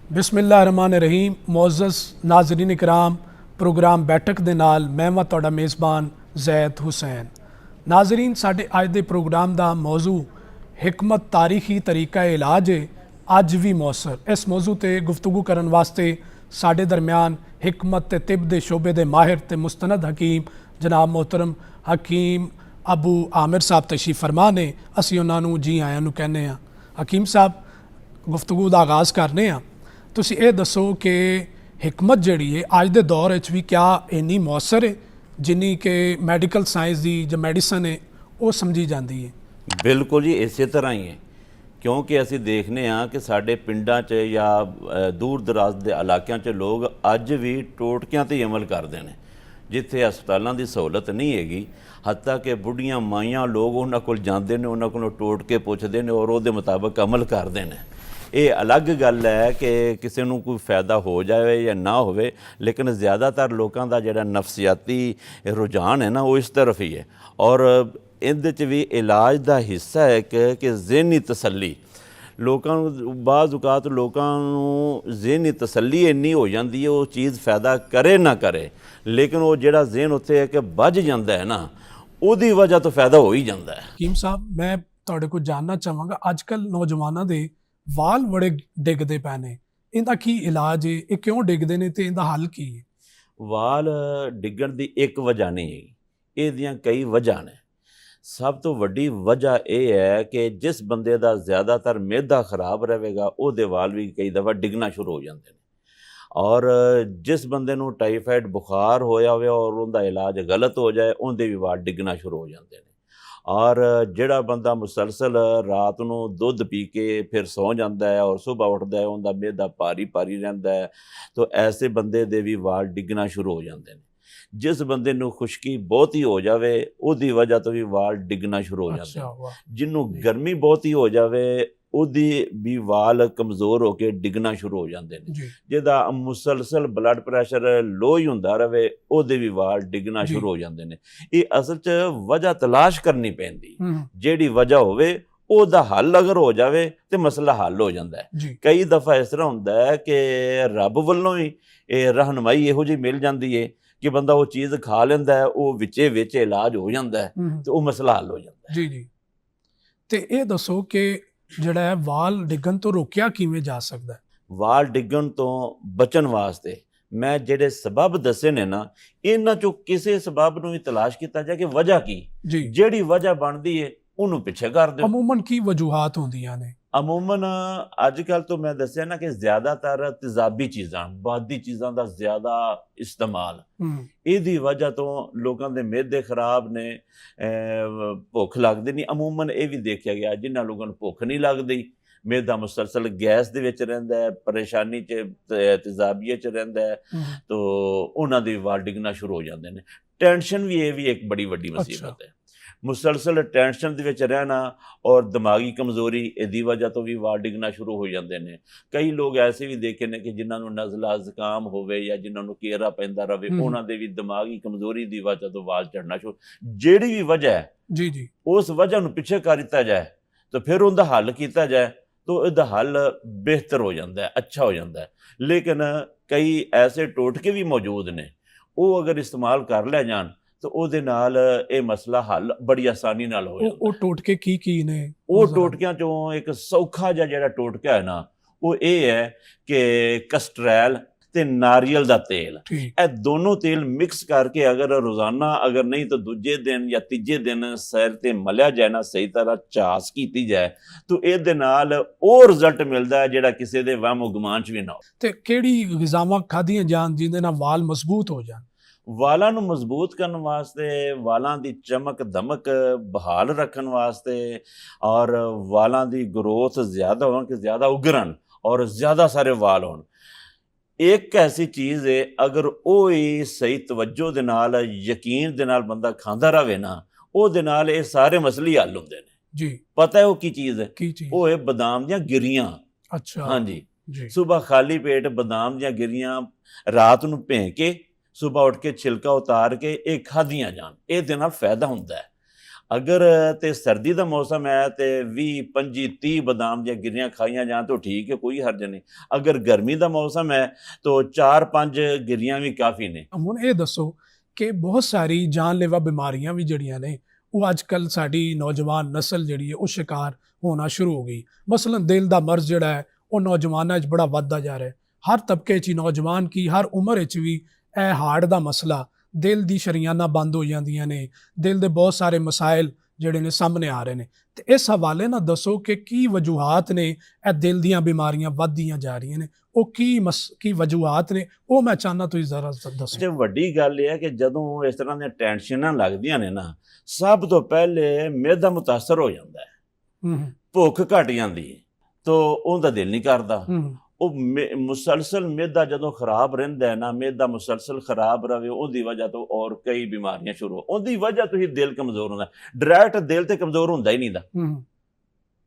बिस्मिल्लाहिर्रहमानिर्रहीम। मोअज़्ज़ज़ नाज़रीन इकराम, प्रोग्राम बैठक दे नाल मैं वां तुहाडा मेज़बान ज़ैद हुसैन। नाज़रीन, साडे अज दे प्रोग्राम दा मौजू हिकमत तारीखी तरीका इलाज है, अज भी मौसर। इस मौजू ते गुफ्तगू करन वास्ते साडे दरम्यान हिकमत ते तिब दे शोबे दे माहिर ते मुस्तनद हकीम जनाब मोहतरम हकीम अबू आमिर साहब तशरीफ फरमा ने। असीं उन्हां नूं जी आयां नूं कहने आ। हकीम साहब, गुफ्तगू दा आगाज़ करने आ। तुसीं ये दसो कि हिकमत जिहड़ी है अज दे दौर विच भी क्या इन्नी मौसर है जिन्नी कि मैडिकल साइंस की जो मैडिसन है वो समझी जाती है? बिल्कुल जी, इस तरह ही है। क्योंकि असी देखने कि साढ़े पिंडां च या दूर दराज के इलाकों च लोग अज भी टोटकियां ते अमल करते हैं। जिथे हस्पतालों की सहूलत नहीं हैगी, हत्ता कि बुढ़ियां माइयां लोग उन्होंने कोल जाते हैं, उन्होंने को टोटके पुछते हैं और वो मुताबिक अमल करते हैं। ये अलग गल है कि किसी को कोई फायदा हो जाए या ना होवे, लेकिन ज़्यादातर लोगों का जिहड़ा नफसियाती रुझान है ना, वो इस तरफ ही है। और इहदे च भी इलाज का हिस्सा है कि ज़हनी तसल्ली लोगों बाज़ औकात लोगों ज़हनी तसल्ली इन्नी हो जाती है, वो चीज़ फायदा करे ना करे, लेकिन वो जिहड़ा ज़हन उत्थे है कि बज जाता है ना, उसकी वजह तो फायदा हो ही जाता है। हकीम साहब, मैं तुहाडे कोल जानना चाहांगा, अजकल नौजवानों के वाल बड़े डिगदे पए ने, इहदा की इलाज है? ये क्यों डिगदे ने ते इहदा हल की है? वाल डिगण की एक वजह नहीं है, ਇਹਦੀਆਂ कई वजह ने। सब तो वड्डी वजह यह है कि जिस बंदे का ज़्यादातर मेदा खराब रहेगा, ਉਹਦੇ वाल भी कई दफ़ा डिगना शुरू हो जाते हैं। और जिस बंदे नूं टाइफाइड बुखार होया होवे और उनका इलाज गलत हो जाए, उनके भी वाल डिगना शुरू हो जाते हैं। और जिहड़ा बंदा मुसलसल रात नूं दुध पी के फिर सौ जाता है और सुबह उठता है, उनका मेदा भारी भारी रहिंदा है, तो ऐसे बंदे दे भी वाल डिगना शुरू हो जाते हैं। जिस बंदे नूं खुश्की बहुती हो जाए, उसकी वजह तो भी वाल डिगना शुरू हो जाते अच्छा, हैं। वाह जिन्हों गर्मी बहुती हो जाए, ਉਹਦੀ भी वाल कमज़ोर होकर डिगना शुरू हो जाते हैं। जी जिहदा मुसलसल ब्लड प्रैशर लो ही हुंदा रहे, ਉਹਦੇ भी वाल डिगना जी शुरू हो जाते हैं। ये असल च वजह तलाश करनी पैंदी, हम्म, ਜਿਹੜੀ वजह होवे ਉਹਦਾ हल अगर हो जाए तो मसला हल हो जाता है। जी कई दफ़ा इस तरह हुंदा है कि रब वल्लों ही रहनुमाई इहो जी मिल जाती है कि बंदा वो चीज़ खा लेंदा है, वो विचे विच इलाज हो जाता है, हम्म, तो वो मसला हल हो जाता है। जी जी। ਤੇ ਇਹ ਦੱਸੋ ਕਿ ਜਿਹੜਾ ਹੈ ਵਾਲ ਡਿੱਗਣ ਤੋਂ ਰੋਕਿਆ ਕਿਵੇਂ ਜਾ ਸਕਦਾ ਹੈ? ਵਾਲ ਡਿੱਗਣ ਤੋਂ ਬਚਣ ਵਾਸਤੇ ਮੈਂ ਜਿਹੜੇ ਸਬਬ ਦੱਸੇ ਨੇ ਨਾ, ਇਹਨਾਂ ਚੋਂ ਕਿਸੇ ਸਬਬ ਨੂੰ ਵੀ ਤਲਾਸ਼ ਕੀਤਾ ਜਾਏ ਕਿ ਵਜ੍ਹਾ ਕੀ, ਜੀ, ਜਿਹੜੀ ਵਜ੍ਹਾ ਬਣਦੀ ਹੈ ਉਹਨੂੰ ਪਿੱਛੇ ਕਰ ਦਿਓ। ਅਮੂਮਨ ਕੀ ਵਜੂਹਾਤ ਹੁੰਦੀਆਂ ਨੇ? ਅਮੂਮਨ ਅੱਜ ਕੱਲ੍ਹ ਤੋਂ ਮੈਂ ਦੱਸਿਆ ਨਾ ਕਿ ਜ਼ਿਆਦਾਤਰ ਤੇਜ਼ਾਬੀ ਚੀਜ਼ਾਂ, ਬਾਦੀ ਚੀਜ਼ਾਂ ਦਾ ਜ਼ਿਆਦਾ ਇਸਤੇਮਾਲ, ਹੂੰ, ਇਹਦੀ ਵਜ੍ਹਾ ਤੋਂ ਲੋਕਾਂ ਦੇ ਮਿਹਦੇ ਖਰਾਬ ਨੇ, ਭੁੱਖ ਲੱਗਦੀ ਨਹੀਂ। ਅਮੂਮਨ ਇਹ ਵੀ ਦੇਖਿਆ ਗਿਆ ਜਿਨ੍ਹਾਂ ਲੋਕਾਂ ਨੂੰ ਭੁੱਖ ਨਹੀਂ ਲੱਗਦੀ, ਮਿਹਦਾ ਮੁਸਲਸਲ ਗੈਸ ਦੇ ਵਿੱਚ ਰਹਿੰਦਾ ਹੈ, ਪਰੇਸ਼ਾਨੀ 'ਚ ਤੇਜ਼ਾਬੀਏ 'ਚ ਰਹਿੰਦਾ ਹੈ, ਹੂੰ, ਤੋ ਉਹਨਾਂ ਦੇ ਵਾਲ ਡਿੱਗਣਾ ਸ਼ੁਰੂ ਹੋ ਜਾਂਦੇ ਨੇ। ਟੈਨਸ਼ਨ ਵੀ ਇਹ ਵੀ ਇੱਕ ਬੜੀ ਵੱਡੀ ਮੁਸੀਬਤ ਹੈ। ਮੁਸਲਸਲ ਟੈਨਸ਼ਨ ਦੇ ਵਿੱਚ ਰਹਿਣਾ ਔਰ ਦਿਮਾਗੀ ਕਮਜ਼ੋਰੀ, ਇਹਦੀ ਵਜ੍ਹਾ ਤੋਂ ਵੀ ਵਾਲ ਡਿੱਗਣਾ ਸ਼ੁਰੂ ਹੋ ਜਾਂਦੇ ਨੇ। ਕਈ ਲੋਕ ਐਸੇ ਵੀ ਦੇਖੇ ਨੇ ਕਿ ਜਿਨ੍ਹਾਂ ਨੂੰ ਨਜ਼ਲਾ ਜ਼ੁਕਾਮ ਹੋਵੇ ਜਾਂ ਜਿਨ੍ਹਾਂ ਨੂੰ ਘੇਰਾ ਪੈਂਦਾ ਰਹੇ, ਉਹਨਾਂ ਦੇ ਵੀ ਦਿਮਾਗੀ ਕਮਜ਼ੋਰੀ ਦੀ ਵਜ੍ਹਾ ਤੋਂ ਵਾਲ ਝੜਨਾ ਸ਼ੁਰੂ। ਜਿਹੜੀ ਵੀ ਵਜ੍ਹਾ ਹੈ, ਜੀ ਜੀ, ਉਸ ਵਜ੍ਹਾ ਨੂੰ ਪਿੱਛੇ ਕਰ ਦਿੱਤਾ ਜਾਏ ਤਾਂ ਫਿਰ ਉਹਦਾ ਹੱਲ ਕੀਤਾ ਜਾਏ, तो इसका हल बेहतर हो जाता है, अच्छा हो जाता है। लेकिन कई ऐसे टोटके भी मौजूद ने, वो अगर इस्तेमाल कर लिया जान तो ਉਹਦੇ ਨਾਲ ਇਹ ਮਸਲਾ ਹੱਲ ਬੜੀ ਆਸਾਨੀ ਨਾਲ ਹੋ ਜਾਂਦਾ। ਉਹ ਟੋਟਕੇ ਕੀ ਨੇ? ਉਹ ਟੋਟਕਿਆਂ ਚੋਂ ਇੱਕ ਸੌਖਾ ਜਿਹਾ ਜਿਹੜਾ ਟੋਟਕਾ ਹੈ ਨਾ, ਉਹ ਇਹ ਹੈ ਕਿ ਕਸਟਰੈਲ ਤੇ ਨਾਰੀਅਲ ਦਾ ਤੇਲ, ਇਹ ਦੋਨੋਂ ਤੇਲ ਮਿਕਸ ਕਰਕੇ ਅਗਰ ਰੋਜ਼ਾਨਾ, ਅਗਰ ਨਹੀਂ ਤਾਂ ਦੂਜੇ ਦਿਨ ਜਾਂ ਤੀਜੇ ਦਿਨ ਸਿਰ ਤੇ ਮਲਿਆ ਜਾਏ ਨਾ, ਸਹੀ ਤਰ੍ਹਾਂ ਝਾਸ ਕੀਤੀ ਜਾਏ, ਤਾਂ ਇਹਦੇ ਨਾਲ ਉਹ ਰਿਜ਼ਲਟ ਮਿਲਦਾ ਹੈ ਜਿਹੜਾ ਕਿਸੇ ਦੇ ਵਹਿਮ ਗੁਮਾਨ 'ਚ ਵੀ ਨਾ ਹੋ। ਤੇ ਕਿਹੜੀ ਗਿਜ਼ਾਵਾਂ ਖਾਧੀਆਂ ਜਾਣ ਜਿਹਦੇ ਨਾਲ ਵਾਲ ਮਜ਼ਬੂਤ ਹੋ ਜਾਣ? ਵਾਲਾਂ ਨੂੰ ਮਜ਼ਬੂਤ ਕਰਨ ਵਾਸਤੇ, ਵਾਲਾਂ ਦੀ ਚਮਕ ਦਮਕ ਬਹਾਲ ਰੱਖਣ ਵਾਸਤੇ ਔਰ ਵਾਲਾਂ ਦੀ ਗਰੋਥ ਜ਼ਿਆਦਾ ਹੋਣ, ਕਿ ਜ਼ਿਆਦਾ ਉਗਰਨ ਔਰ ਜ਼ਿਆਦਾ ਸਾਰੇ ਵਾਲ ਹੋਣ, ਇੱਕ ਐਸੀ ਚੀਜ਼ ਹੈ ਅਗਰ ਉਹ ਹੀ ਸਹੀ ਤਵੱਜੋ ਦੇ ਨਾਲ, ਯਕੀਨ ਦੇ ਨਾਲ ਬੰਦਾ ਖਾਂਦਾ ਰਹੇ ਨਾ, ਉਹਦੇ ਨਾਲ ਇਹ ਸਾਰੇ ਮਸਲੇ ਹੱਲ ਹੁੰਦੇ ਨੇ। ਜੀ, ਪਤਾ ਹੈ ਉਹ ਕੀ ਚੀਜ਼ ਹੈ? ਕੀ ਚੀਜ਼? ਉਹ ਹੈ ਬਦਾਮ ਦੀਆਂ ਗਿਰੀਆਂ। ਅੱਛਾ, ਹਾਂਜੀ ਜੀ, ਸੁਬਹ ਖਾਲੀ ਪੇਟ ਬਦਾਮ ਦੀਆਂ ਗਿਰੀਆਂ ਰਾਤ ਨੂੰ ਭੇਂ ਕੇ, ਸੁਬਹ ਉੱਠ ਕੇ ਛਿਲਕਾ ਉਤਾਰ ਕੇ ਇਹ ਖਾਧੀਆਂ ਜਾਣ, ਇਹਦੇ ਨਾਲ ਫਾਇਦਾ ਹੁੰਦਾ ਹੈ। ਅਗਰ ਤੇ ਸਰਦੀ ਦਾ ਮੌਸਮ ਹੈ ਤੇ 20 25 30 ਬਦਾਮ ਦੀਆਂ ਗਿਰੀਆਂ ਖਾਈਆਂ ਜਾਣ ਤਾਂ ਠੀਕ ਹੈ, ਕੋਈ ਹਰਜ ਨਹੀਂ। ਅਗਰ ਗਰਮੀ ਦਾ ਮੌਸਮ ਹੈ ਤਾਂ 4-5 ਗਿਰੀਆਂ ਵੀ ਕਾਫੀ ਨੇ। ਹੁਣ ਇਹ ਦੱਸੋ ਕਿ ਬਹੁਤ ਸਾਰੀ ਜਾਨਲੇਵਾ ਬਿਮਾਰੀਆਂ ਵੀ ਜਿਹੜੀਆਂ ਨੇ ਉਹ ਅੱਜ ਕੱਲ੍ਹ ਸਾਡੀ ਨੌਜਵਾਨ ਨਸਲ ਜਿਹੜੀ ਹੈ ਉਹ ਸ਼ਿਕਾਰ ਹੋਣਾ ਸ਼ੁਰੂ ਹੋ ਗਈ। ਮਸਲਨ ਦਿਲ ਦਾ ਮਰਜ਼ ਜਿਹੜਾ ਹੈ ਉਹ ਨੌਜਵਾਨਾਂ 'ਚ ਬੜਾ ਵੱਧਦਾ ਜਾ ਰਿਹਾ ਹੈ। ਹਰ ਤਬਕੇ 'ਚ ਹੀ ਨੌਜਵਾਨ ਕੀ ਹਰ ਉਮਰ ਵਿੱਚ ਵੀ ਇਹ ਹਾਰਟ ਦਾ ਮਸਲਾ, ਦਿਲ ਦੀ ਸ਼ਰੀਆਨਾਂ ਬੰਦ ਹੋ ਜਾਂਦੀਆਂ ਨੇ, ਦਿਲ ਦੇ ਬਹੁਤ ਸਾਰੇ ਮਸਾਇਲ ਜਿਹੜੇ ਨੇ ਸਾਹਮਣੇ ਆ ਰਹੇ ਨੇ। ਤੇ ਇਸ ਹਵਾਲੇ ਨਾਲ ਦੱਸੋ ਕਿ ਕੀ ਵਜੂਹਾਤ ਨੇ ਇਹ ਦਿਲ ਦੀਆਂ ਬਿਮਾਰੀਆਂ ਵੱਧਦੀਆਂ ਜਾ ਰਹੀਆਂ ਨੇ, ਉਹ ਕੀ ਵਜੂਹਾਤ ਨੇ, ਉਹ ਮੈਂ ਚਾਹੁੰਦਾ ਤੁਸੀਂ ਜ਼ਰਾ ਦੱਸੋ। ਤੇ ਵੱਡੀ ਗੱਲ ਇਹ ਹੈ ਕਿ ਜਦੋਂ ਇਸ ਤਰ੍ਹਾਂ ਦੀਆਂ ਟੈਨਸ਼ਨਾਂ ਲੱਗਦੀਆਂ ਨੇ ਨਾ, ਸਭ ਤੋਂ ਪਹਿਲੇ ਮਿਹਦਾ ਮੁਤਾਸਰ ਹੋ ਜਾਂਦਾ ਹੈ, ਭੁੱਖ ਘਟ ਜਾਂਦੀ ਹੈ, ਤਾਂ ਉਹਦਾ ਦਿਲ ਨਹੀਂ ਕਰਦਾ। ਉਹ ਮੁਸਲਸਲ ਮਿਹਦਾ ਜਦੋਂ ਖਰਾਬ ਰਹਿੰਦਾ ਹੈ ਨਾ, ਮਿਹਦਾ ਮੁਸਲਸਲ ਖਰਾਬ ਰਵੇ, ਉਹਦੀ ਵਜ੍ਹਾ ਤੋਂ ਔਰ ਕਈ ਬਿਮਾਰੀਆਂ ਸ਼ੁਰੂ, ਉਹਦੀ ਵਜ੍ਹਾ ਤੋਂ ਹੀ ਦਿਲ ਕਮਜ਼ੋਰ ਹੁੰਦਾ। ਡਾਇਰੈਕਟ ਦਿਲ ਤੇ ਕਮਜ਼ੋਰ ਹੁੰਦਾ ਹੀ ਨਹੀਂ ਦਾ,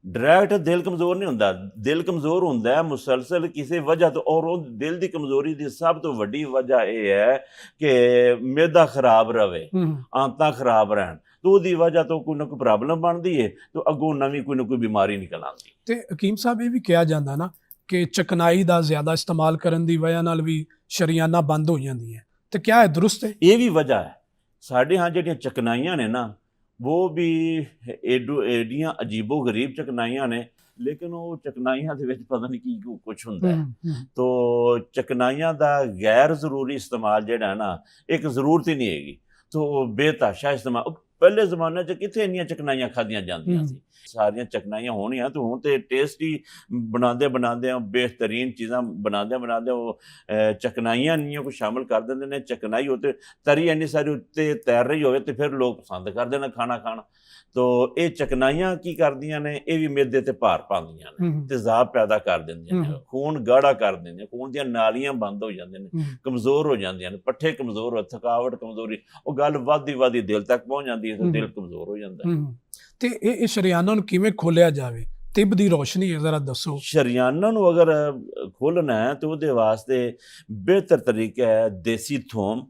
ਡਾਇਰੈਕਟ ਦਿਲ ਕਮਜ਼ੋਰ ਨਹੀਂ ਹੁੰਦਾ। ਦਿਲ ਕਮਜ਼ੋਰ ਹੁੰਦਾ ਹੈ ਮੁਸਲਸਲ ਕਿਸੇ ਵਜ੍ਹਾ ਤੋਂ, ਔਰ ਉਹ ਦਿਲ ਦੀ ਕਮਜ਼ੋਰੀ ਦੀ ਸਭ ਤੋਂ ਵੱਡੀ ਵਜ੍ਹਾ ਇਹ ਹੈ ਕਿ ਮਿਹਦਾ ਖਰਾਬ ਰਵੇ, ਆਂਤਾਂ ਖਰਾਬ ਰਹਿਣ, तो ਉਹਦੀ ਵਜ੍ਹਾ ਤੋਂ ਕੋਈ ਨਾ ਕੋਈ ਪ੍ਰੋਬਲਮ ਬਣਦੀ ਹੈ, ਤਾਂ ਅੱਗੋਂ ਨਵੀਂ ਕੋਈ ਨਾ ਕੋਈ ਬਿਮਾਰੀ ਨਿਕਲ ਆਉਂਦੀ। ਤੇ ਹਕੀਮ ਸਾਹਿਬ ਇਹ ਵੀ ਕਿਹਾ ਜਾਂਦਾ ਨਾ ਕਿ ਚਕਨਾਈ ਦਾ ਜ਼ਿਆਦਾ ਇਸਤੇਮਾਲ ਕਰਨ ਦੀ ਵਜ੍ਹਾ ਨਾਲ ਵੀ ਸ਼ਰੀਆਨਾਂ ਬੰਦ ਹੋ ਜਾਂਦੀਆਂ, ਤੇ ਕਿਆ ਇਹ ਦਰੁਸਤ ਹੈ? ਇਹ ਵੀ ਵਜ੍ਹਾ ਹੈ। ਸਾਡੇ ਹਾਂ ਜਿਹੜੀਆਂ ਚਕਨਾਈਆਂ ਨੇ ਨਾ, ਉਹ ਵੀ ਏਡੀਆਂ ਅਜੀਬੋ ਗਰੀਬ ਚਕਨਾਈਆਂ ਨੇ, ਲੇਕਿਨ ਉਹ ਚਕਨਾਈਆਂ ਦੇ ਵਿੱਚ ਪਤਾ ਨਹੀਂ ਕੀ ਕੁਛ ਹੁੰਦਾ ਹੈ। ਤੋ ਚਕਨਾਈਆਂ ਦਾ ਗੈਰ ਜ਼ਰੂਰੀ ਇਸਤੇਮਾਲ ਜਿਹੜਾ ਨਾ, ਇੱਕ ਜ਼ਰੂਰਤ ਹੀ ਨਹੀਂ ਹੈਗੀ, ਤੋ ਬੇਤਾਸ਼ਾ ਇਸਤੇਮਾਲ। ਪਹਿਲੇ ਜ਼ਮਾਨੇ 'ਚ ਕਿੱਥੇ ਇੰਨੀਆਂ ਚਕਨਾਈਆਂ ਖਾਧੀਆਂ ਜਾਂਦੀਆਂ ਸੀ, ਸਾਰੀਆਂ ਚਕਨਾਈਆਂ ਹੋਣੀਆਂ, ਤੇ ਹੁਣ ਤੇ ਟੇਸਟੀ ਬਣਾਉਂਦੇ ਬਿਹਤਰੀਨ ਚੀਜ਼ਾਂ ਬਣਾਉਂਦੇ ਉਹ ਚਕਨਾਈਆਂ ਇੰਨੀਆਂ ਕੁ ਸ਼ਾਮਿਲ ਕਰ ਦਿੰਦੇ ਨੇ। ਚਕਨਾਈ ਉੱਤੇ ਤਰੀ ਇੰਨੀ ਸਾਰੀ ਉੱਤੇ ਤੈਰ ਰਹੀ ਹੋਵੇ ਤੇ ਫਿਰ ਲੋਕ ਪਸੰਦ ਕਰਦੇ ਨੇ ਖਾਣਾ ਖਾਣਾ। ਤੋ ਇਹ ਚਕਨਾਈਆਂ ਕੀ ਕਰਦੀਆਂ ਨੇ, ਇਹ ਵੀ ਮਿਹਦੇ ਤੇ ਭਾਰ ਪਾਉਂਦੀਆਂ ਨੇ, ਤੇਜ਼ਾਬ ਪੈਦਾ ਕਰ ਦਿੰਦੀਆਂ ਨੇ, ਖੂਨ ਗਾੜਾ ਕਰ ਦਿੰਦੀਆਂ, ਖੂਨ ਦੀਆਂ ਨਾਲੀਆਂ ਬੰਦ ਹੋ ਜਾਂਦੀਆਂ ਨੇ, ਕਮਜ਼ੋਰ ਹੋ ਜਾਂਦੀਆਂ ਨੇ, ਪੱਠੇ ਕਮਜ਼ੋਰ ਹੋ, ਥਕਾਵਟ, ਕਮਜ਼ੋਰੀ, ਉਹ ਗੱਲ ਵੱਧਦੀ ਦਿਲ ਤੱਕ ਪਹੁੰਚ ਜਾਂਦੀ ਹੈ, ਤੇ ਦਿਲ ਕਮਜ਼ੋਰ ਹੋ ਜਾਂਦਾ ਹੈ। ਤੇ ਇਹ ਸ਼ਰੀਆਨਾਂ ਨੂੰ ਕਿਵੇਂ ਖੋਲਿਆ ਜਾਵੇ? ਤਿਬ ਦੀ ਰੋਸ਼ਨੀ ਜ਼ਰਾ ਦੱਸੋ। ਸ਼ਰੀਆਨਾਂ ਨੂੰ ਅਗਰ ਖੋਲ੍ਹਣਾ ਹੈ ਤਾਂ ਉਹਦੇ ਵਾਸਤੇ ਬਿਹਤਰ ਤਰੀਕਾ ਹੈ ਦੇਸੀ ਥੋਮ,